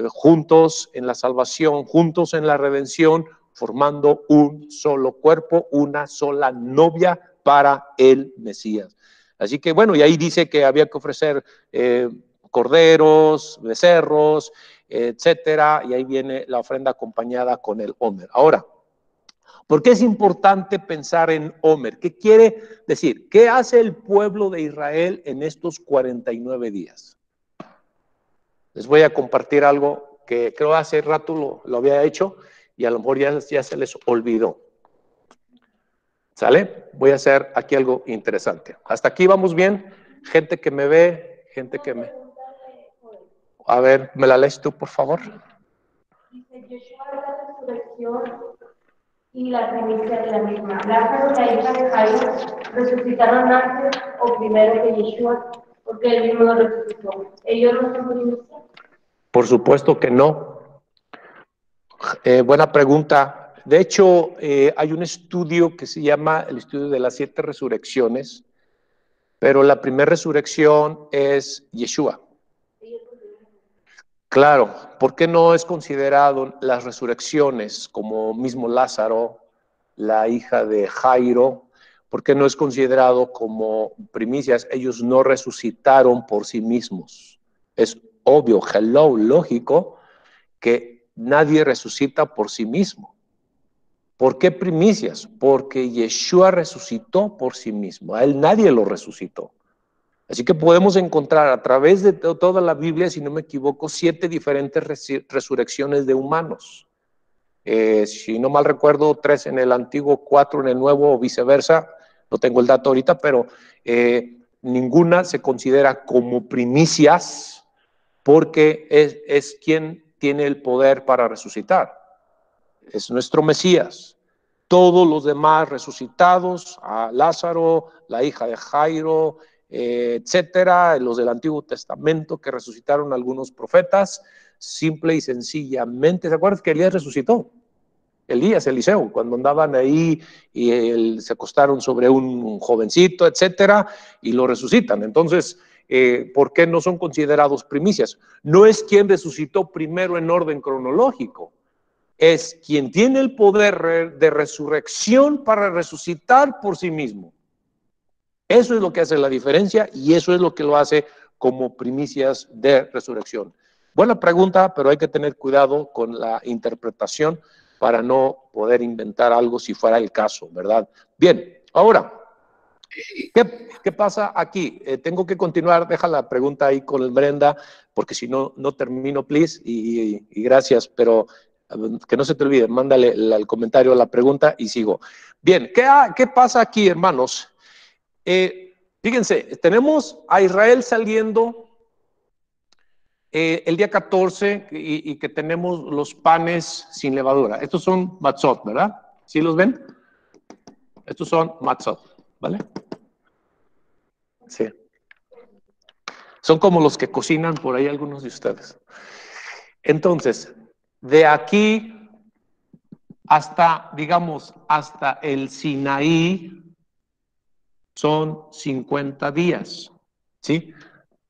juntos en la salvación, juntos en la redención, formando un solo cuerpo, una sola novia para el Mesías. Así que bueno, y ahí dice que había que ofrecer corderos, becerros, etcétera, y ahí viene la ofrenda acompañada con el Omer. Ahora, ¿por qué es importante pensar en Omer? ¿Qué quiere decir? ¿Qué hace el pueblo de Israel en estos 49 días? Les voy a compartir algo que creo hace rato lo había hecho y a lo mejor ya se les olvidó. ¿Sale? Voy a hacer aquí algo interesante. ¿Hasta aquí vamos bien? Gente que me ve, gente que me... A ver, ¿me la lees tú, por favor? Dice, Yeshua es la resurrección y la primicia de la misma. Lázaro, la hija de Jairo, resucitaron antes o primero que Yeshua, porque él mismo lo resucitó. ¿Ellos no son primicia? Por supuesto que no. Buena pregunta. De hecho, hay un estudio que se llama el estudio de las 7 resurrecciones, pero la primera resurrección es Yeshua. Claro, ¿por qué no es considerado las resurrecciones como mismo Lázaro, la hija de Jairo? ¿Por qué no es considerado como primicias? Ellos no resucitaron por sí mismos. Es obvio, lógico, que nadie resucita por sí mismo. ¿Por qué primicias? Porque Yeshua resucitó por sí mismo. A él nadie lo resucitó. Así que podemos encontrar a través de toda la Biblia, si no me equivoco, 7 diferentes resurrecciones de humanos. Si no mal recuerdo, 3 en el Antiguo, 4 en el Nuevo o viceversa. No tengo el dato ahorita, pero ninguna se considera como primicias porque es quien tiene el poder para resucitar. Es nuestro Mesías. Todos los demás resucitados, a Lázaro, la hija de Jairo, etcétera, los del Antiguo Testamento que resucitaron algunos profetas, simple y sencillamente. ¿Se acuerdan que Elías resucitó? Eliseo, cuando andaban ahí y se acostaron sobre un jovencito, etcétera, y lo resucitan. Entonces, ¿por qué no son considerados primicias? No es quien resucitó primero en orden cronológico, es quien tiene el poder de resurrección para resucitar por sí mismo. Eso es lo que hace la diferencia y eso es lo que lo hace como primicias de resurrección. Buena pregunta, pero hay que tener cuidado con la interpretación para no poder inventar algo si fuera el caso, ¿verdad? Bien, ahora, ¿qué pasa aquí? Tengo que continuar, deja la pregunta ahí con el Brenda, porque si no, no termino, please, y gracias, pero que no se te olvide, mándale el comentario, la pregunta y sigo. Bien, ¿qué pasa aquí, hermanos? Fíjense, tenemos a Israel saliendo el día 14 y que tenemos los panes sin levadura. Estos son matzot, ¿verdad? ¿Sí los ven? Estos son matzot, ¿vale? Sí. Son como los que cocinan por ahí algunos de ustedes. Entonces, de aquí hasta, digamos, hasta el Sinaí son 50 días, ¿sí?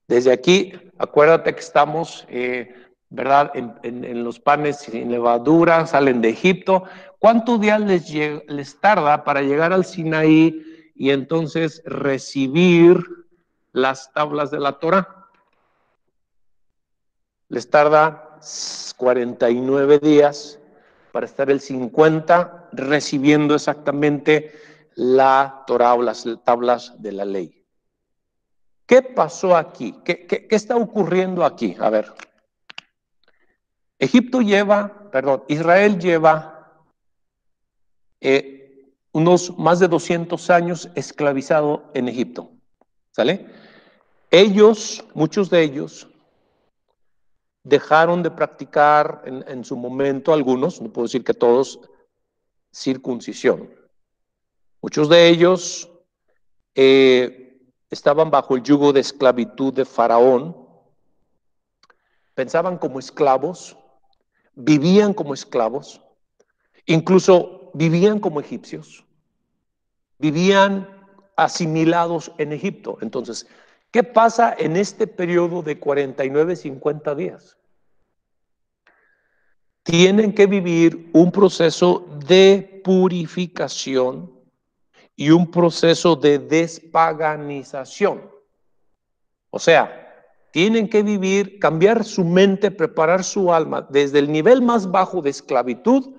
Desde aquí, acuérdate que estamos, ¿verdad? En los panes sin levadura, salen de Egipto. ¿Cuántos días les tarda para llegar al Sinaí y entonces recibir las tablas de la Torá? Les tarda 49 días para estar el 50 recibiendo exactamente la Torá o las tablas de la ley. ¿Qué pasó aquí? ¿Qué está ocurriendo aquí? A ver. Israel lleva unos más de 200 años esclavizado en Egipto. ¿Sale? Muchos de ellos, dejaron de practicar en su momento, algunos, no puedo decir que todos, circuncisión. Muchos de ellos estaban bajo el yugo de esclavitud de Faraón, pensaban como esclavos, vivían como esclavos, incluso vivían como egipcios, vivían asimilados en Egipto. Entonces, ¿qué pasa en este periodo de 49, 50 días? Tienen que vivir un proceso de purificación y un proceso de despaganización. O sea, tienen que vivir, cambiar su mente, preparar su alma desde el nivel más bajo de esclavitud,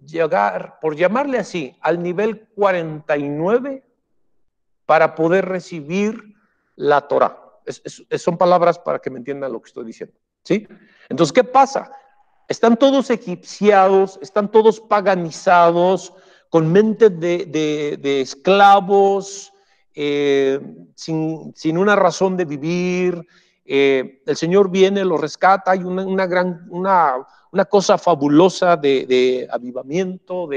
llegar, por llamarle así, al nivel 49 para poder recibir la Torá. Son palabras para que me entiendan lo que estoy diciendo, ¿sí? Entonces, ¿qué pasa? Están todos egipciados, están todos paganizados, con mente de esclavos, sin una razón de vivir. El Señor viene, los rescata, hay una cosa fabulosa de avivamiento,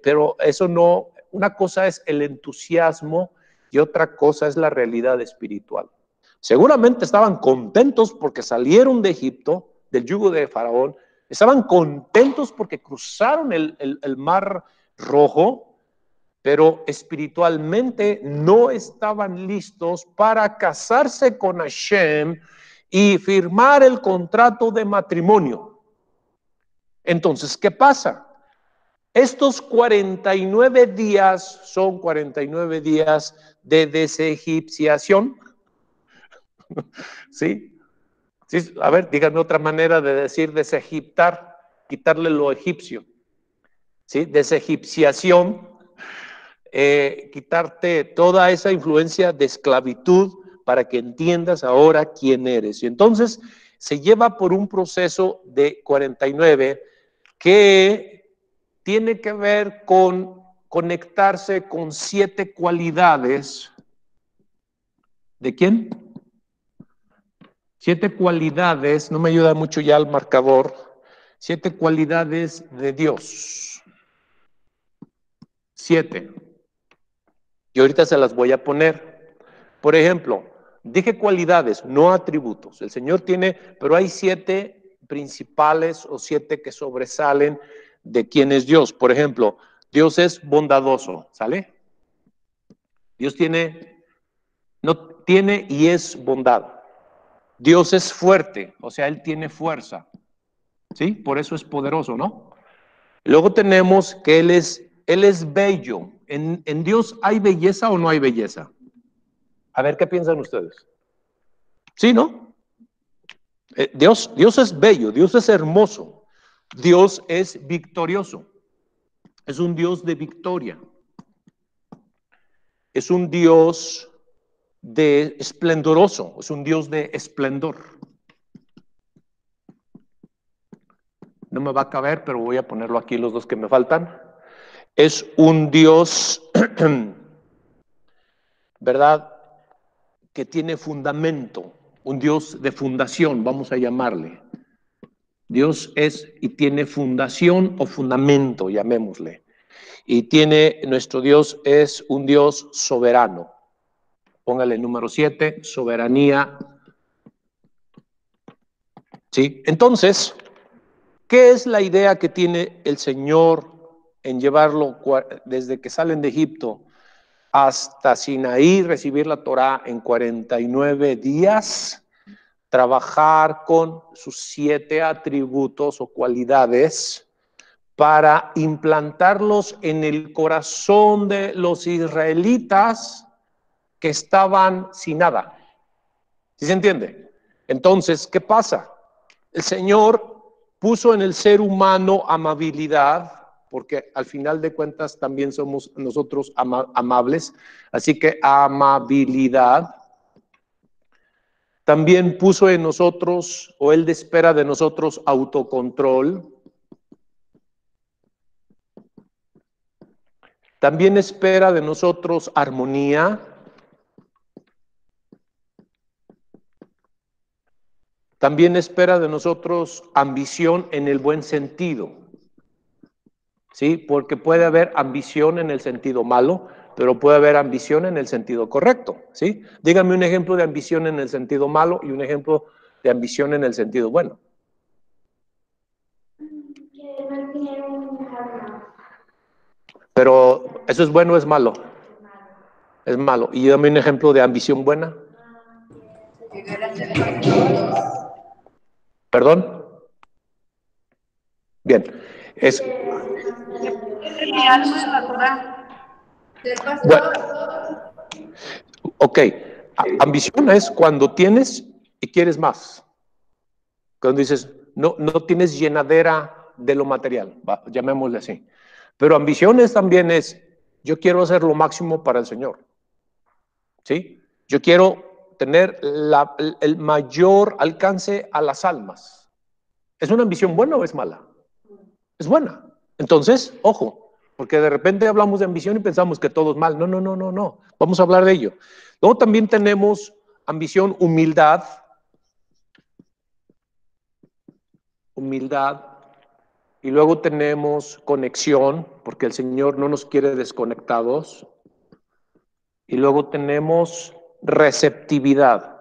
pero eso no, una cosa es el entusiasmo y otra cosa es la realidad espiritual. Seguramente estaban contentos porque salieron de Egipto, del yugo de Faraón, estaban contentos porque cruzaron el mar rojo, pero espiritualmente no estaban listos para casarse con Hashem y firmar el contrato de matrimonio. Entonces, ¿qué pasa? Estos 49 días son 49 días de desegipciación. ¿Sí? Sí, a ver, díganme otra manera de decir desegiptar, quitarle lo egipcio. ¿Sí? Desegipciación, quitarte toda esa influencia de esclavitud para que entiendas ahora quién eres. Y entonces se lleva por un proceso de 49 que tiene que ver con conectarse con 7 cualidades. ¿De quién? 7 cualidades, no me ayuda mucho ya el marcador, 7 cualidades de Dios. 7. Y ahorita se las voy a poner. Por ejemplo, dije cualidades, no atributos. El Señor tiene, pero hay 7 principales o 7 que sobresalen de quién es Dios. Por ejemplo, Dios es bondadoso, ¿sale? Dios no tiene y es bondad. Dios es fuerte, o sea, Él tiene fuerza. ¿Sí? Por eso es poderoso, ¿no? Luego tenemos que Él es bello. ¿En Dios hay belleza o no hay belleza? A ver, ¿qué piensan ustedes? ¿Sí, no? Dios es bello, Dios es hermoso, Dios es victorioso, es un Dios de victoria, es un Dios de esplendoroso, es un Dios de esplendor. No me va a caber, pero voy a ponerlo aquí los dos que me faltan. Es un Dios, ¿verdad?, que tiene fundamento, un Dios de fundación, vamos a llamarle. Dios es y tiene fundación o fundamento, llamémosle. Y nuestro Dios es un Dios soberano. Póngale número 7, soberanía. ¿Sí? Entonces, ¿qué es la idea que tiene el Señor en llevarlo desde que salen de Egipto hasta Sinaí, recibir la Torá en 49 días, trabajar con sus 7 atributos o cualidades para implantarlos en el corazón de los israelitas que estaban sin nada? ¿Sí se entiende? Entonces, ¿qué pasa? El Señor puso en el ser humano amabilidad, porque al final de cuentas también somos nosotros amables, así que amabilidad. También puso en nosotros, o Él espera de nosotros, autocontrol. También espera de nosotros armonía. También espera de nosotros ambición en el buen sentido. ¿Sí? Porque puede haber ambición en el sentido malo, pero puede haber ambición en el sentido correcto, ¿sí? Díganme un ejemplo de ambición en el sentido malo y un ejemplo de ambición en el sentido bueno. Que no quieren dejar más. Pero, ¿eso es bueno o es malo? Es malo. Y dame un ejemplo de ambición buena. ¿Perdón? Bien. Bueno, ok. Ambición es cuando tienes y quieres más. Cuando dices, no tienes llenadera de lo material, llamémosle así. Pero ambiciones también es, yo quiero hacer lo máximo para el Señor. ¿Sí? Yo quiero tener el mayor alcance a las almas. ¿Es una ambición buena o es mala? Es buena. Entonces, ojo, porque de repente hablamos de ambición y pensamos que todo es mal. No. Vamos a hablar de ello. Luego también tenemos ambición, humildad. Y luego tenemos conexión, porque el Señor no nos quiere desconectados. Y luego tenemos receptividad.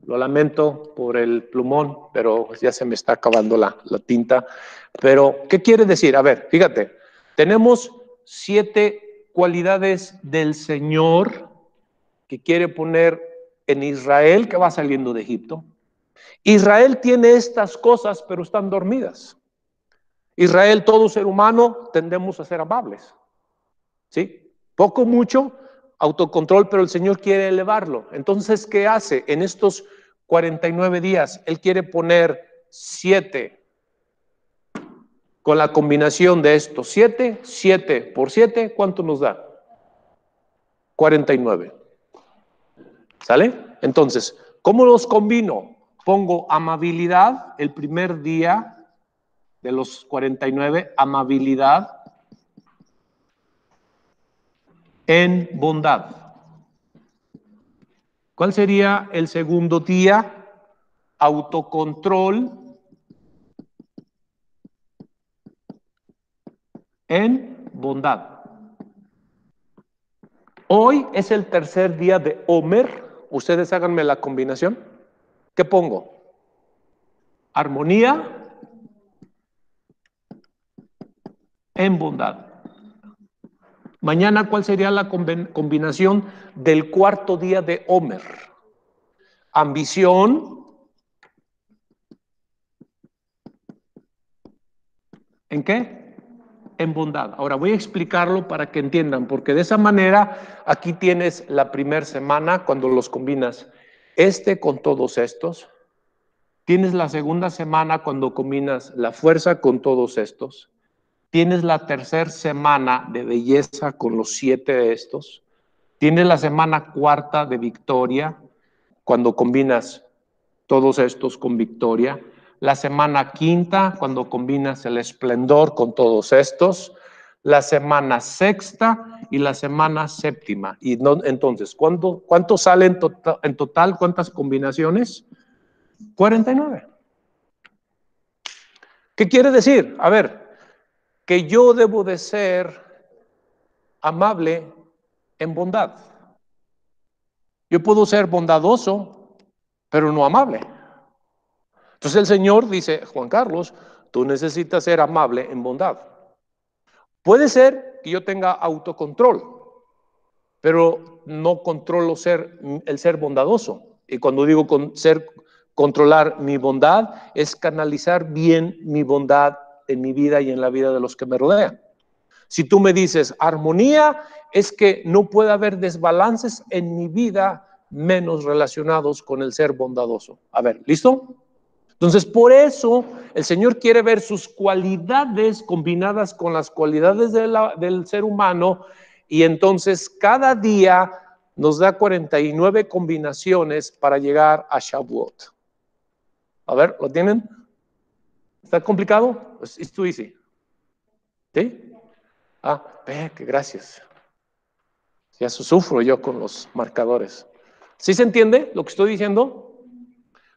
Lo lamento por el plumón, pero ya se me está acabando la tinta. Pero, ¿qué quiere decir? A ver, fíjate, tenemos 7 cualidades del Señor que quiere poner en Israel que va saliendo de Egipto. Israel tiene estas cosas, pero están dormidas. Israel, todo ser humano, tendemos a ser amables. ¿Sí? Poco, mucho, autocontrol, pero el Señor quiere elevarlo. Entonces, ¿qué hace? En estos 49 días, Él quiere poner 7 con la combinación de estos 7 por 7, ¿cuánto nos da? 49. ¿Sale? Entonces, ¿cómo los combino? Pongo amabilidad el primer día de los 49, amabilidad en bondad. ¿Cuál sería el segundo día? Autocontrol en bondad. Hoy es el tercer día de Omer. Ustedes háganme la combinación. ¿Qué pongo? Armonía en bondad. Mañana, ¿cuál sería la combinación del cuarto día de Omer? Ambición. ¿En qué? En bondad. Ahora voy a explicarlo para que entiendan, porque de esa manera aquí tienes la primera semana cuando los combinas. con todos estos. Tienes la segunda semana cuando combinas la fuerza con todos estos. Tienes la tercera semana de belleza con los 7 de estos. Tienes la semana cuarta de victoria cuando combinas todos estos con victoria. La semana quinta cuando combinas el esplendor con todos estos. La semana sexta y la semana séptima. Y no, entonces, ¿cuánto sale en total? ¿Cuántas combinaciones? 49. ¿Qué quiere decir? A ver, que yo debo de ser amable en bondad. Yo puedo ser bondadoso, pero no amable. Entonces el Señor dice, Juan Carlos, tú necesitas ser amable en bondad. Puede ser que yo tenga autocontrol, pero no controlo el ser bondadoso. Y cuando digo controlar mi bondad, es canalizar bien mi bondad en mi vida y en la vida de los que me rodean. Si tú me dices armonía, es que no puede haber desbalances en mi vida menos relacionados con el ser bondadoso. A ver, ¿listo? Entonces, por eso el Señor quiere ver sus cualidades combinadas con las cualidades del ser humano, y entonces cada día nos da 49 combinaciones para llegar a Shavuot. A ver, ¿lo tienen? ¿Está complicado? It's too easy. ¿Sí? Ah, que gracias. Ya sufro yo con los marcadores. ¿Sí se entiende lo que estoy diciendo?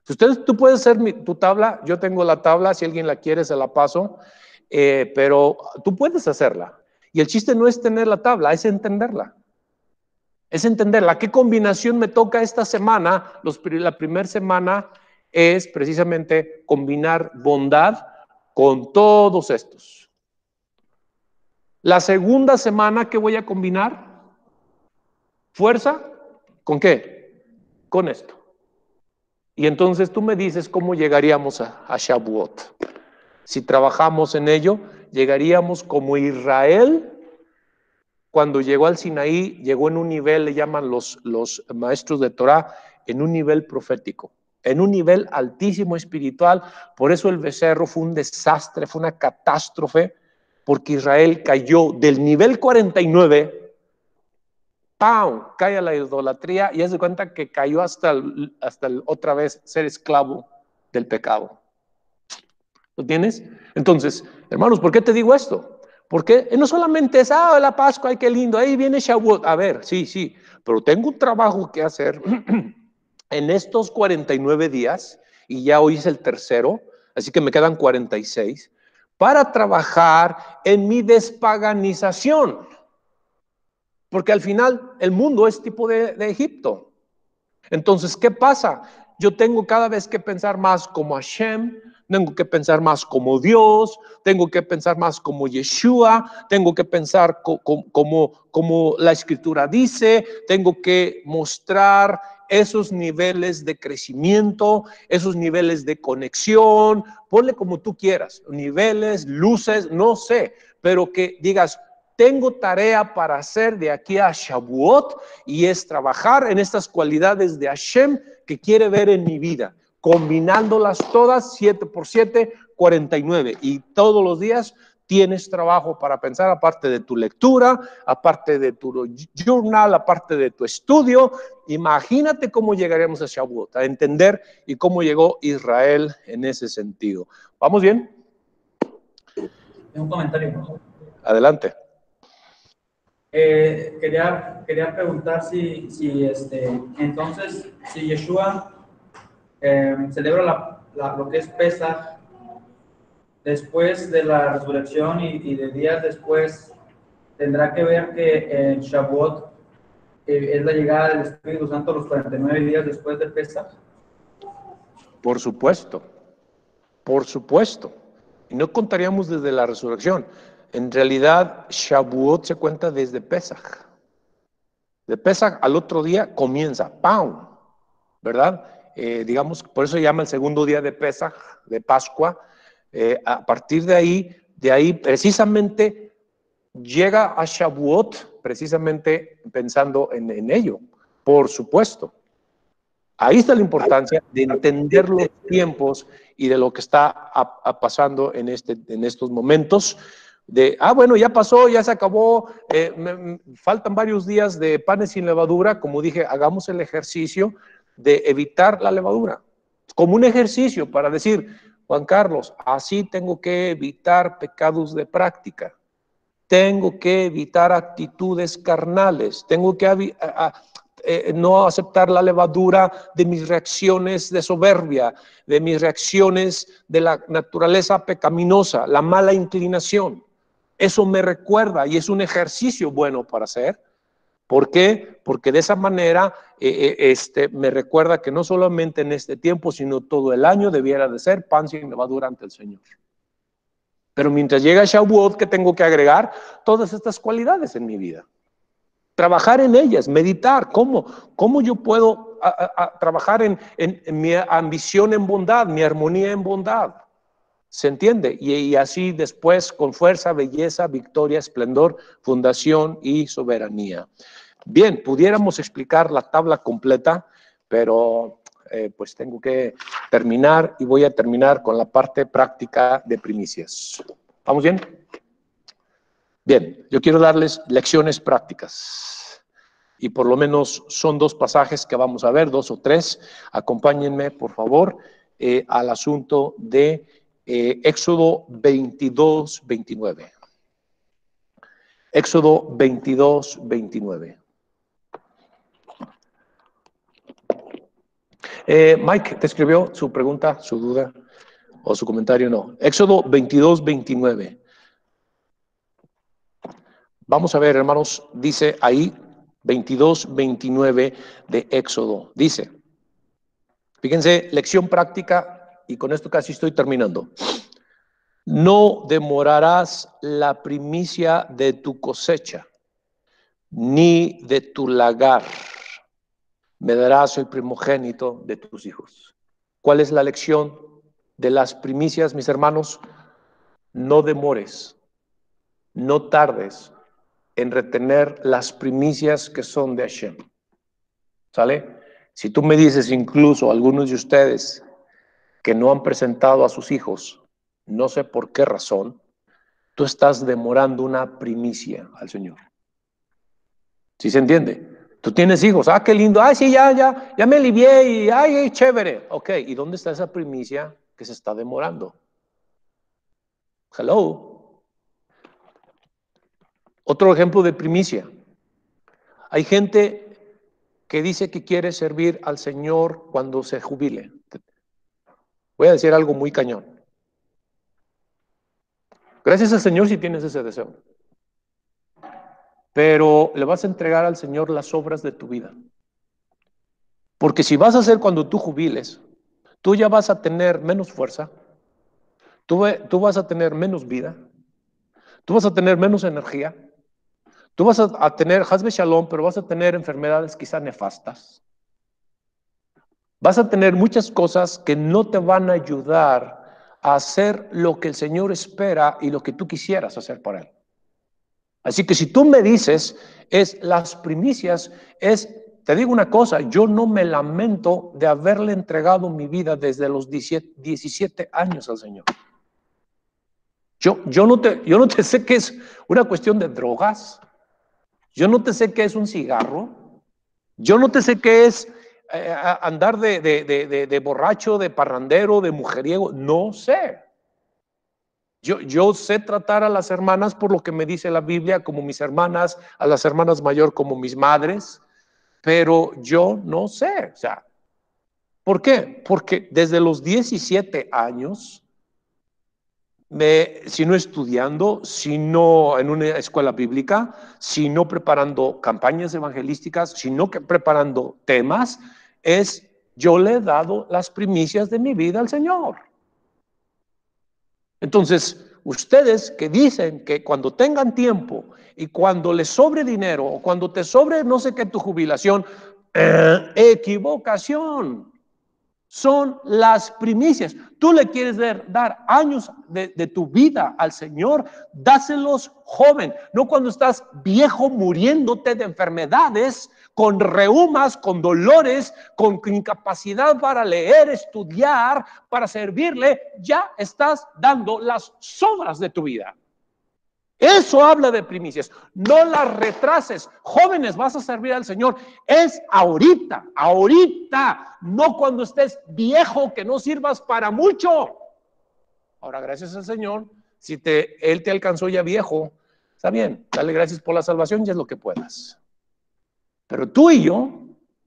Si tú puedes hacer tu tabla, yo tengo la tabla, si alguien la quiere se la paso, pero tú puedes hacerla. Y el chiste no es tener la tabla, es entenderla. Es entenderla. ¿Qué combinación me toca esta semana? La primera semana es precisamente combinar bondad con todos estos. La segunda semana, ¿qué voy a combinar? Fuerza, ¿con qué? Con esto. Y entonces tú me dices cómo llegaríamos a Shavuot. Si trabajamos en ello, llegaríamos como Israel, cuando llegó al Sinaí, llegó en un nivel, le llaman los maestros de Torah, en un nivel profético, en un nivel altísimo espiritual. Por eso el becerro fue un desastre, fue una catástrofe, porque Israel cayó del nivel 49, ¡pam!, cae a la idolatría y haz de cuenta que cayó hasta el otra vez ser esclavo del pecado. ¿Lo tienes? Entonces, hermanos, ¿por qué te digo esto? Porque no solamente es, la Pascua, ay, qué lindo, ahí viene Shavuot. A ver, sí, pero tengo un trabajo que hacer en estos 49 días, y ya hoy es el tercero, así que me quedan 46, para trabajar en mi despaganización. Porque al final el mundo es tipo de Egipto. Entonces, ¿qué pasa? Yo tengo cada vez que pensar más como Hashem, tengo que pensar más como Dios, tengo que pensar más como Yeshua, tengo que pensar como la Escritura dice, tengo que mostrar esos niveles de crecimiento, esos niveles de conexión, ponle como tú quieras, niveles, luces, no sé, pero que digas, tengo tarea para hacer de aquí a Shavuot, y es trabajar en estas cualidades de Hashem que quiere ver en mi vida, combinándolas todas, 7 por 7, 49. Y todos los días tienes trabajo para pensar, aparte de tu lectura, aparte de tu journal, aparte de tu estudio. Imagínate cómo llegaremos a Shavuot, a entender y cómo llegó Israel en ese sentido. ¿Vamos bien? Tengo un comentario. Adelante. Quería preguntar entonces, si Yeshua celebra lo que es Pesaj después de la resurrección y de días después, ¿tendrá que ver que en Shavuot es la llegada del Espíritu Santo los 49 días después de Pesaj? Por supuesto. Y no contaríamos desde la resurrección. En realidad, Shavuot se cuenta desde Pesaj. De Pesaj al otro día comienza, ¡pam!, ¿verdad? Digamos, por eso se llama el segundo día de Pesaj, de Pascua. A partir de ahí precisamente llega a Shavuot, precisamente pensando en ello, por supuesto. Ahí está la importancia de entender los tiempos y de lo que está pasando en estos momentos. Bueno, ya pasó, ya se acabó, faltan varios días de panes sin levadura. Como dije, hagamos el ejercicio de evitar la levadura, como un ejercicio para decir, Juan Carlos, así tengo que evitar pecados de práctica, tengo que evitar actitudes carnales, tengo que no aceptar la levadura de mis reacciones de soberbia, de mis reacciones de la naturaleza pecaminosa, la mala inclinación. Eso me recuerda y es un ejercicio bueno para hacer. ¿Por qué? Porque de esa manera me recuerda que no solamente en este tiempo, sino todo el año debiera de ser pan sin levadura ante el Señor. Pero mientras llega Shavuot, ¿qué tengo que agregar? Todas estas cualidades en mi vida. Trabajar en ellas, meditar. ¿Cómo yo puedo trabajar en mi ambición en bondad, mi armonía en bondad? ¿Se entiende? Y así después con fuerza, belleza, victoria, esplendor, fundación y soberanía. Bien, pudiéramos explicar la tabla completa, pero pues tengo que terminar y voy a terminar con la parte práctica de primicias. ¿Vamos bien? Bien, yo quiero darles lecciones prácticas y por lo menos son 2 pasajes que vamos a ver, 2 o 3. Acompáñenme, por favor, al asunto de Éxodo 22, 29. Éxodo 22, 29. Mike, ¿te escribió su pregunta, su duda o su comentario? No. Éxodo 22, 29. Vamos a ver, hermanos, dice ahí 22, 29 de Éxodo. Dice, fíjense, lección práctica y con esto casi estoy terminando. No demorarás la primicia de tu cosecha, ni de tu lagar. Me darás el primogénito de tus hijos. ¿Cuál es la lección de las primicias, mis hermanos? No demores, no tardes en retener las primicias que son de Hashem. ¿Sale? Si tú me dices, incluso algunos de ustedes que no han presentado a sus hijos, no sé por qué razón, tú estás demorando una primicia al Señor. ¿Sí se entiende? Tú tienes hijos, qué lindo, sí, ya me alivié y ay, chévere. Ok, ¿y dónde está esa primicia que se está demorando? Hello. Otro ejemplo de primicia. Hay gente que dice que quiere servir al Señor cuando se jubile. Voy a decir algo muy cañón. Gracias al Señor si tienes ese deseo. Pero le vas a entregar al Señor las obras de tu vida. Porque si vas a hacer cuando tú jubiles, tú ya vas a tener menos fuerza, tú vas a tener menos vida, tú vas a tener menos energía, tú vas a tener Hasbe Shalom, pero vas a tener enfermedades quizá nefastas. Vas a tener muchas cosas que no te van a ayudar a hacer lo que el Señor espera y lo que tú quisieras hacer por Él. Así que si tú me dices, las primicias, te digo una cosa, yo no me lamento de haberle entregado mi vida desde los 17 años al Señor. Yo no te sé qué es una cuestión de drogas, yo no te sé qué es un cigarro, yo no te sé qué es andar de borracho, de parrandero, de mujeriego, no sé. Yo sé tratar a las hermanas por lo que me dice la Biblia como mis hermanas, a las hermanas mayor como mis madres, pero yo no sé, o sea, ¿por qué? Porque desde los 17 años, si no estudiando, si no en una escuela bíblica, si no preparando campañas evangelísticas, si no preparando temas, yo le he dado las primicias de mi vida al Señor. Entonces, ustedes que dicen que cuando tengan tiempo y cuando les sobre dinero o cuando te sobre no sé qué tu jubilación, equivocación. Son las primicias. Tú le quieres dar años de tu vida al Señor, dáselos joven, no cuando estás viejo muriéndote de enfermedades con reumas, con dolores, con incapacidad para leer, estudiar, para servirle, ya estás dando las sobras de tu vida. Eso habla de primicias. No las retrases. Jóvenes, vas a servir al Señor. Es ahorita, no cuando estés viejo, que no sirvas para mucho. Ahora, gracias al Señor, si Él te alcanzó ya viejo, está bien, dale gracias por la salvación y es lo que puedas. Pero tú y yo,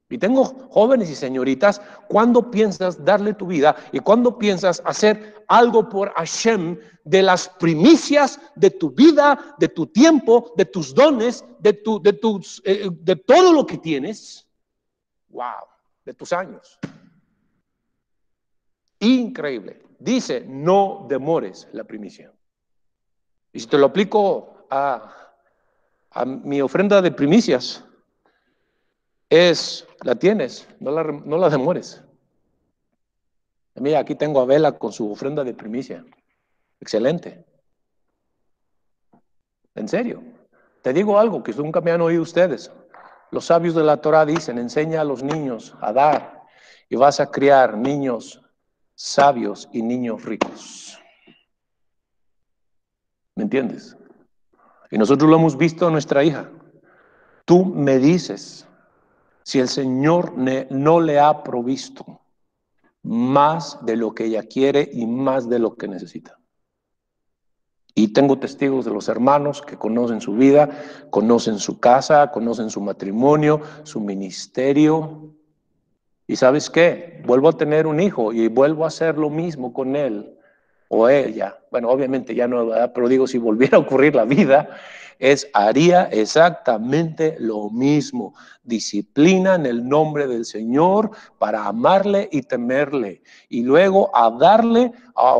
y tengo jóvenes y señoritas, ¿cuándo piensas darle tu vida y cuándo piensas hacer algo por Hashem de las primicias de tu vida, de tu tiempo, de tus dones, de todo lo que tienes? Wow, de tus años. Increíble. Dice, no demores la primicia. Y si te lo aplico a mi ofrenda de primicias, la tienes, no la demores. Mira, aquí tengo a Bela con su ofrenda de primicia. Excelente. En serio. Te digo algo que nunca me han oído ustedes. Los sabios de la Torah dicen, enseña a los niños a dar y vas a criar niños sabios y niños ricos. ¿Me entiendes? Y nosotros lo hemos visto en nuestra hija. Tú me dices si el Señor no le ha provisto más de lo que ella quiere y más de lo que necesita. Y tengo testigos de los hermanos que conocen su vida, conocen su casa, conocen su matrimonio, su ministerio. ¿Y sabes qué? Vuelvo a tener un hijo y vuelvo a hacer lo mismo con él o ella. Bueno, obviamente ya no, ¿verdad? Pero digo, si volviera a ocurrir la vida, haría exactamente lo mismo. Disciplina en el nombre del Señor para amarle y temerle. Y luego a darle, a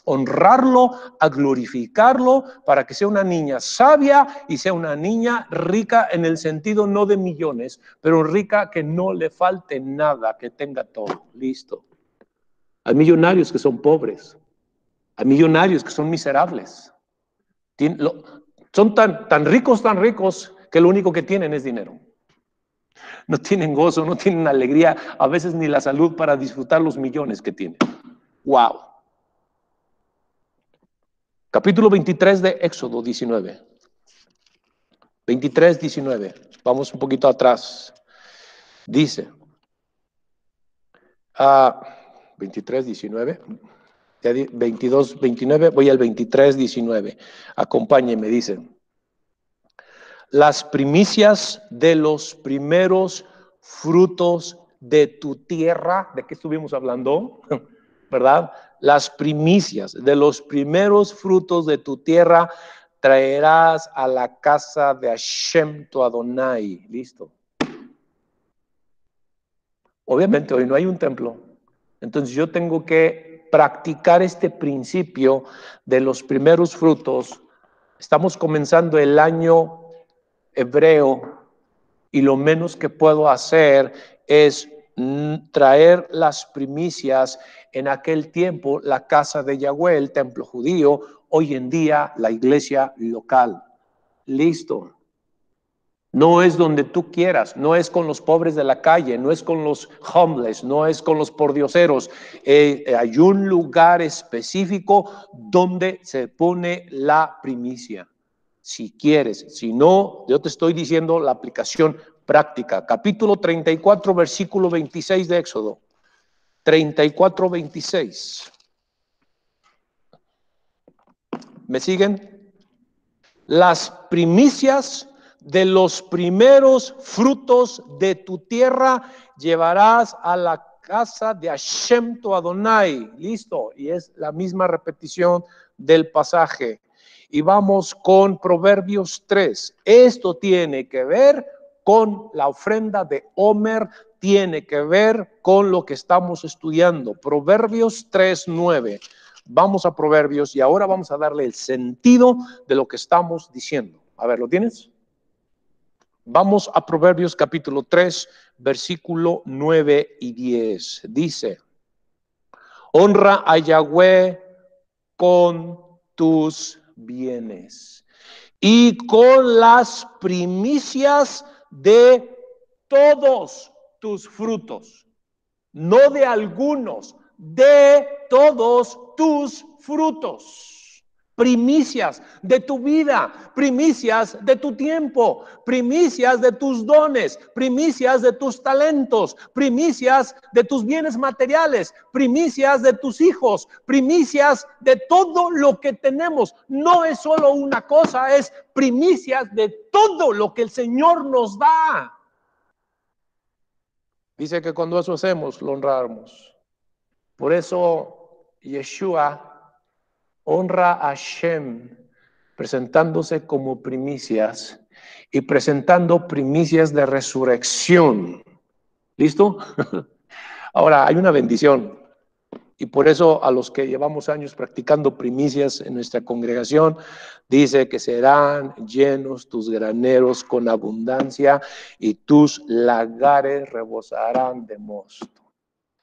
honrarlo, a glorificarlo para que sea una niña sabia y sea una niña rica en el sentido no de millones, pero rica que no le falte nada, que tenga todo. Listo. Hay millonarios que son pobres. Hay millonarios que son miserables. Son tan ricos que lo único que tienen es dinero. No tienen gozo, no tienen alegría, a veces ni la salud para disfrutar los millones que tienen. Wow. Capítulo 23 de Éxodo 19. 23, 19. Vamos un poquito atrás. Dice, 23, 19. 22, 29, voy al 23, 19. Acompáñenme, dice. Las primicias de los primeros frutos de tu tierra, ¿de qué estuvimos hablando? ¿Verdad? Las primicias de los primeros frutos de tu tierra traerás a la casa de Hashem tu Adonai. Listo. Obviamente hoy no hay un templo. Entonces yo tengo que practicar este principio de los primeros frutos. Estamos comenzando el año hebreo y lo menos que puedo hacer es traer las primicias. En aquel tiempo la casa de Yahweh, el templo judío, hoy en día la iglesia local. Listo. No es donde tú quieras, no es con los pobres de la calle, no es con los homeless, no es con los pordioseros. Hay un lugar específico donde se pone la primicia. Si quieres, si no, yo te estoy diciendo la aplicación práctica. Capítulo 34, versículo 26 de Éxodo. 34, 26. ¿Me siguen? Las primicias de los primeros frutos de tu tierra llevarás a la casa de Hashem tu Adonai. Listo. Y es la misma repetición del pasaje. Y vamos con Proverbios 3. Esto tiene que ver con la ofrenda de Homer, tiene que ver con lo que estamos estudiando. Proverbios 3:9. Vamos a Proverbios y ahora vamos a darle el sentido de lo que estamos diciendo. A ver, ¿lo tienes? Vamos a Proverbios capítulo 3, versículo 9 y 10. Dice, honra a Yahweh con tus bienes y con las primicias de todos tus frutos, no de algunos, de todos tus frutos. Primicias de tu vida, primicias de tu tiempo, primicias de tus dones, primicias de tus talentos, primicias de tus bienes materiales, primicias de tus hijos, primicias de todo lo que tenemos. No es solo una cosa, es primicias de todo lo que el Señor nos da. Dice que cuando eso hacemos, lo honramos. Por eso Yeshua honra a Hashem presentándose como primicias y presentando primicias de resurrección. ¿Listo? Ahora, hay una bendición. Y por eso a los que llevamos años practicando primicias en nuestra congregación, dice que serán llenos tus graneros con abundancia y tus lagares rebosarán de mosto.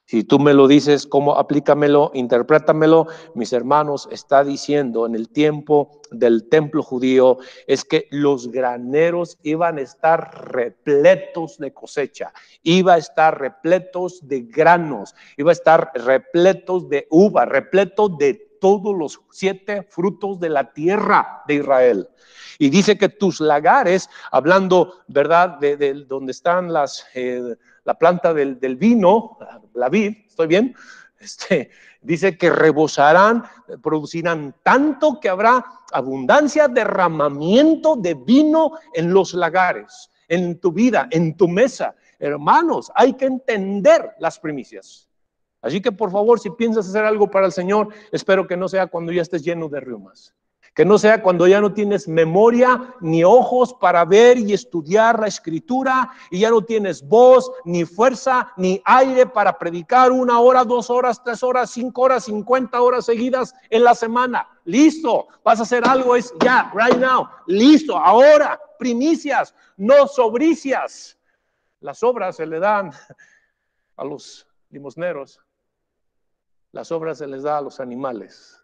Si tú me lo dices, ¿cómo? Aplícamelo, interprétamelo. Mis hermanos, está diciendo en el tiempo del templo judío es que los graneros iban a estar repletos de cosecha, iba a estar repletos de granos, iba a estar repletos de uva, repletos de todos los 7 frutos de la tierra de Israel. Y dice que tus lagares, hablando, ¿verdad?, de donde están la planta del vino, la vid, ¿estoy bien? Dice que rebosarán, producirán tanto que habrá abundancia, derramamiento de vino en los lagares, en tu vida, en tu mesa. Hermanos, hay que entender las primicias. Así que por favor, si piensas hacer algo para el Señor, espero que no sea cuando ya estés lleno de reumas. Que no sea cuando ya no tienes memoria ni ojos para ver y estudiar la escritura y ya no tienes voz, ni fuerza, ni aire para predicar 1 hora, 2 horas, 3 horas, 5 horas, 50 horas seguidas en la semana. Listo, vas a hacer algo, es ya, right now, listo, ahora, primicias, no sobricias. Las obras se le dan a los limosneros, las obras se les da a los animales.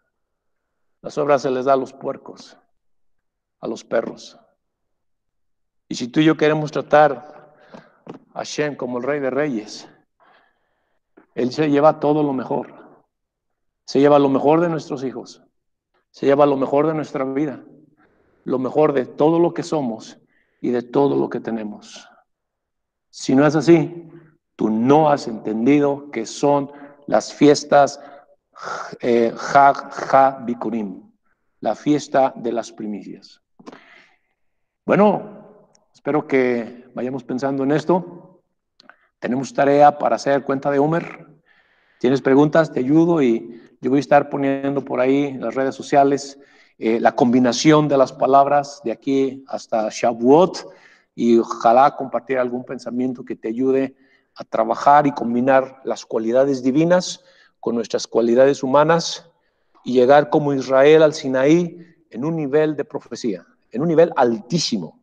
Las obras se les da a los puercos, a los perros. Y si tú y yo queremos tratar a Hashem como el Rey de Reyes, Él se lleva todo lo mejor. Se lleva lo mejor de nuestros hijos. Se lleva lo mejor de nuestra vida. Lo mejor de todo lo que somos y de todo lo que tenemos. Si no es así, tú no has entendido que son las fiestas Hag Bikurim, la fiesta de las primicias. Bueno, espero que vayamos pensando en esto. Tenemos tarea para hacer cuenta de Homer. ¿Tienes preguntas? Te ayudo y yo voy a estar poniendo por ahí en las redes sociales la combinación de las palabras de aquí hasta Shavuot y ojalá compartir algún pensamiento que te ayude a trabajar y combinar las cualidades divinas con nuestras cualidades humanas y llegar como Israel al Sinaí en un nivel de profecía, en un nivel altísimo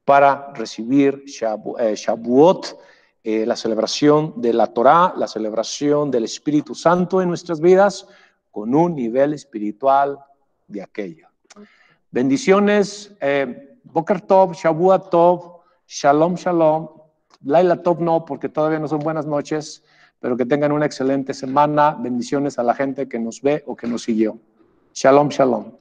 para recibir Shavuot, la celebración de la Torá, la celebración del Espíritu Santo en nuestras vidas, con un nivel espiritual de aquello. Bendiciones, Boker Tov, Shavuot Tov, Shalom Shalom, Laila Tov no, porque todavía no son buenas noches, pero que tengan una excelente semana. Bendiciones a la gente que nos ve o que nos siguió. Shalom, shalom.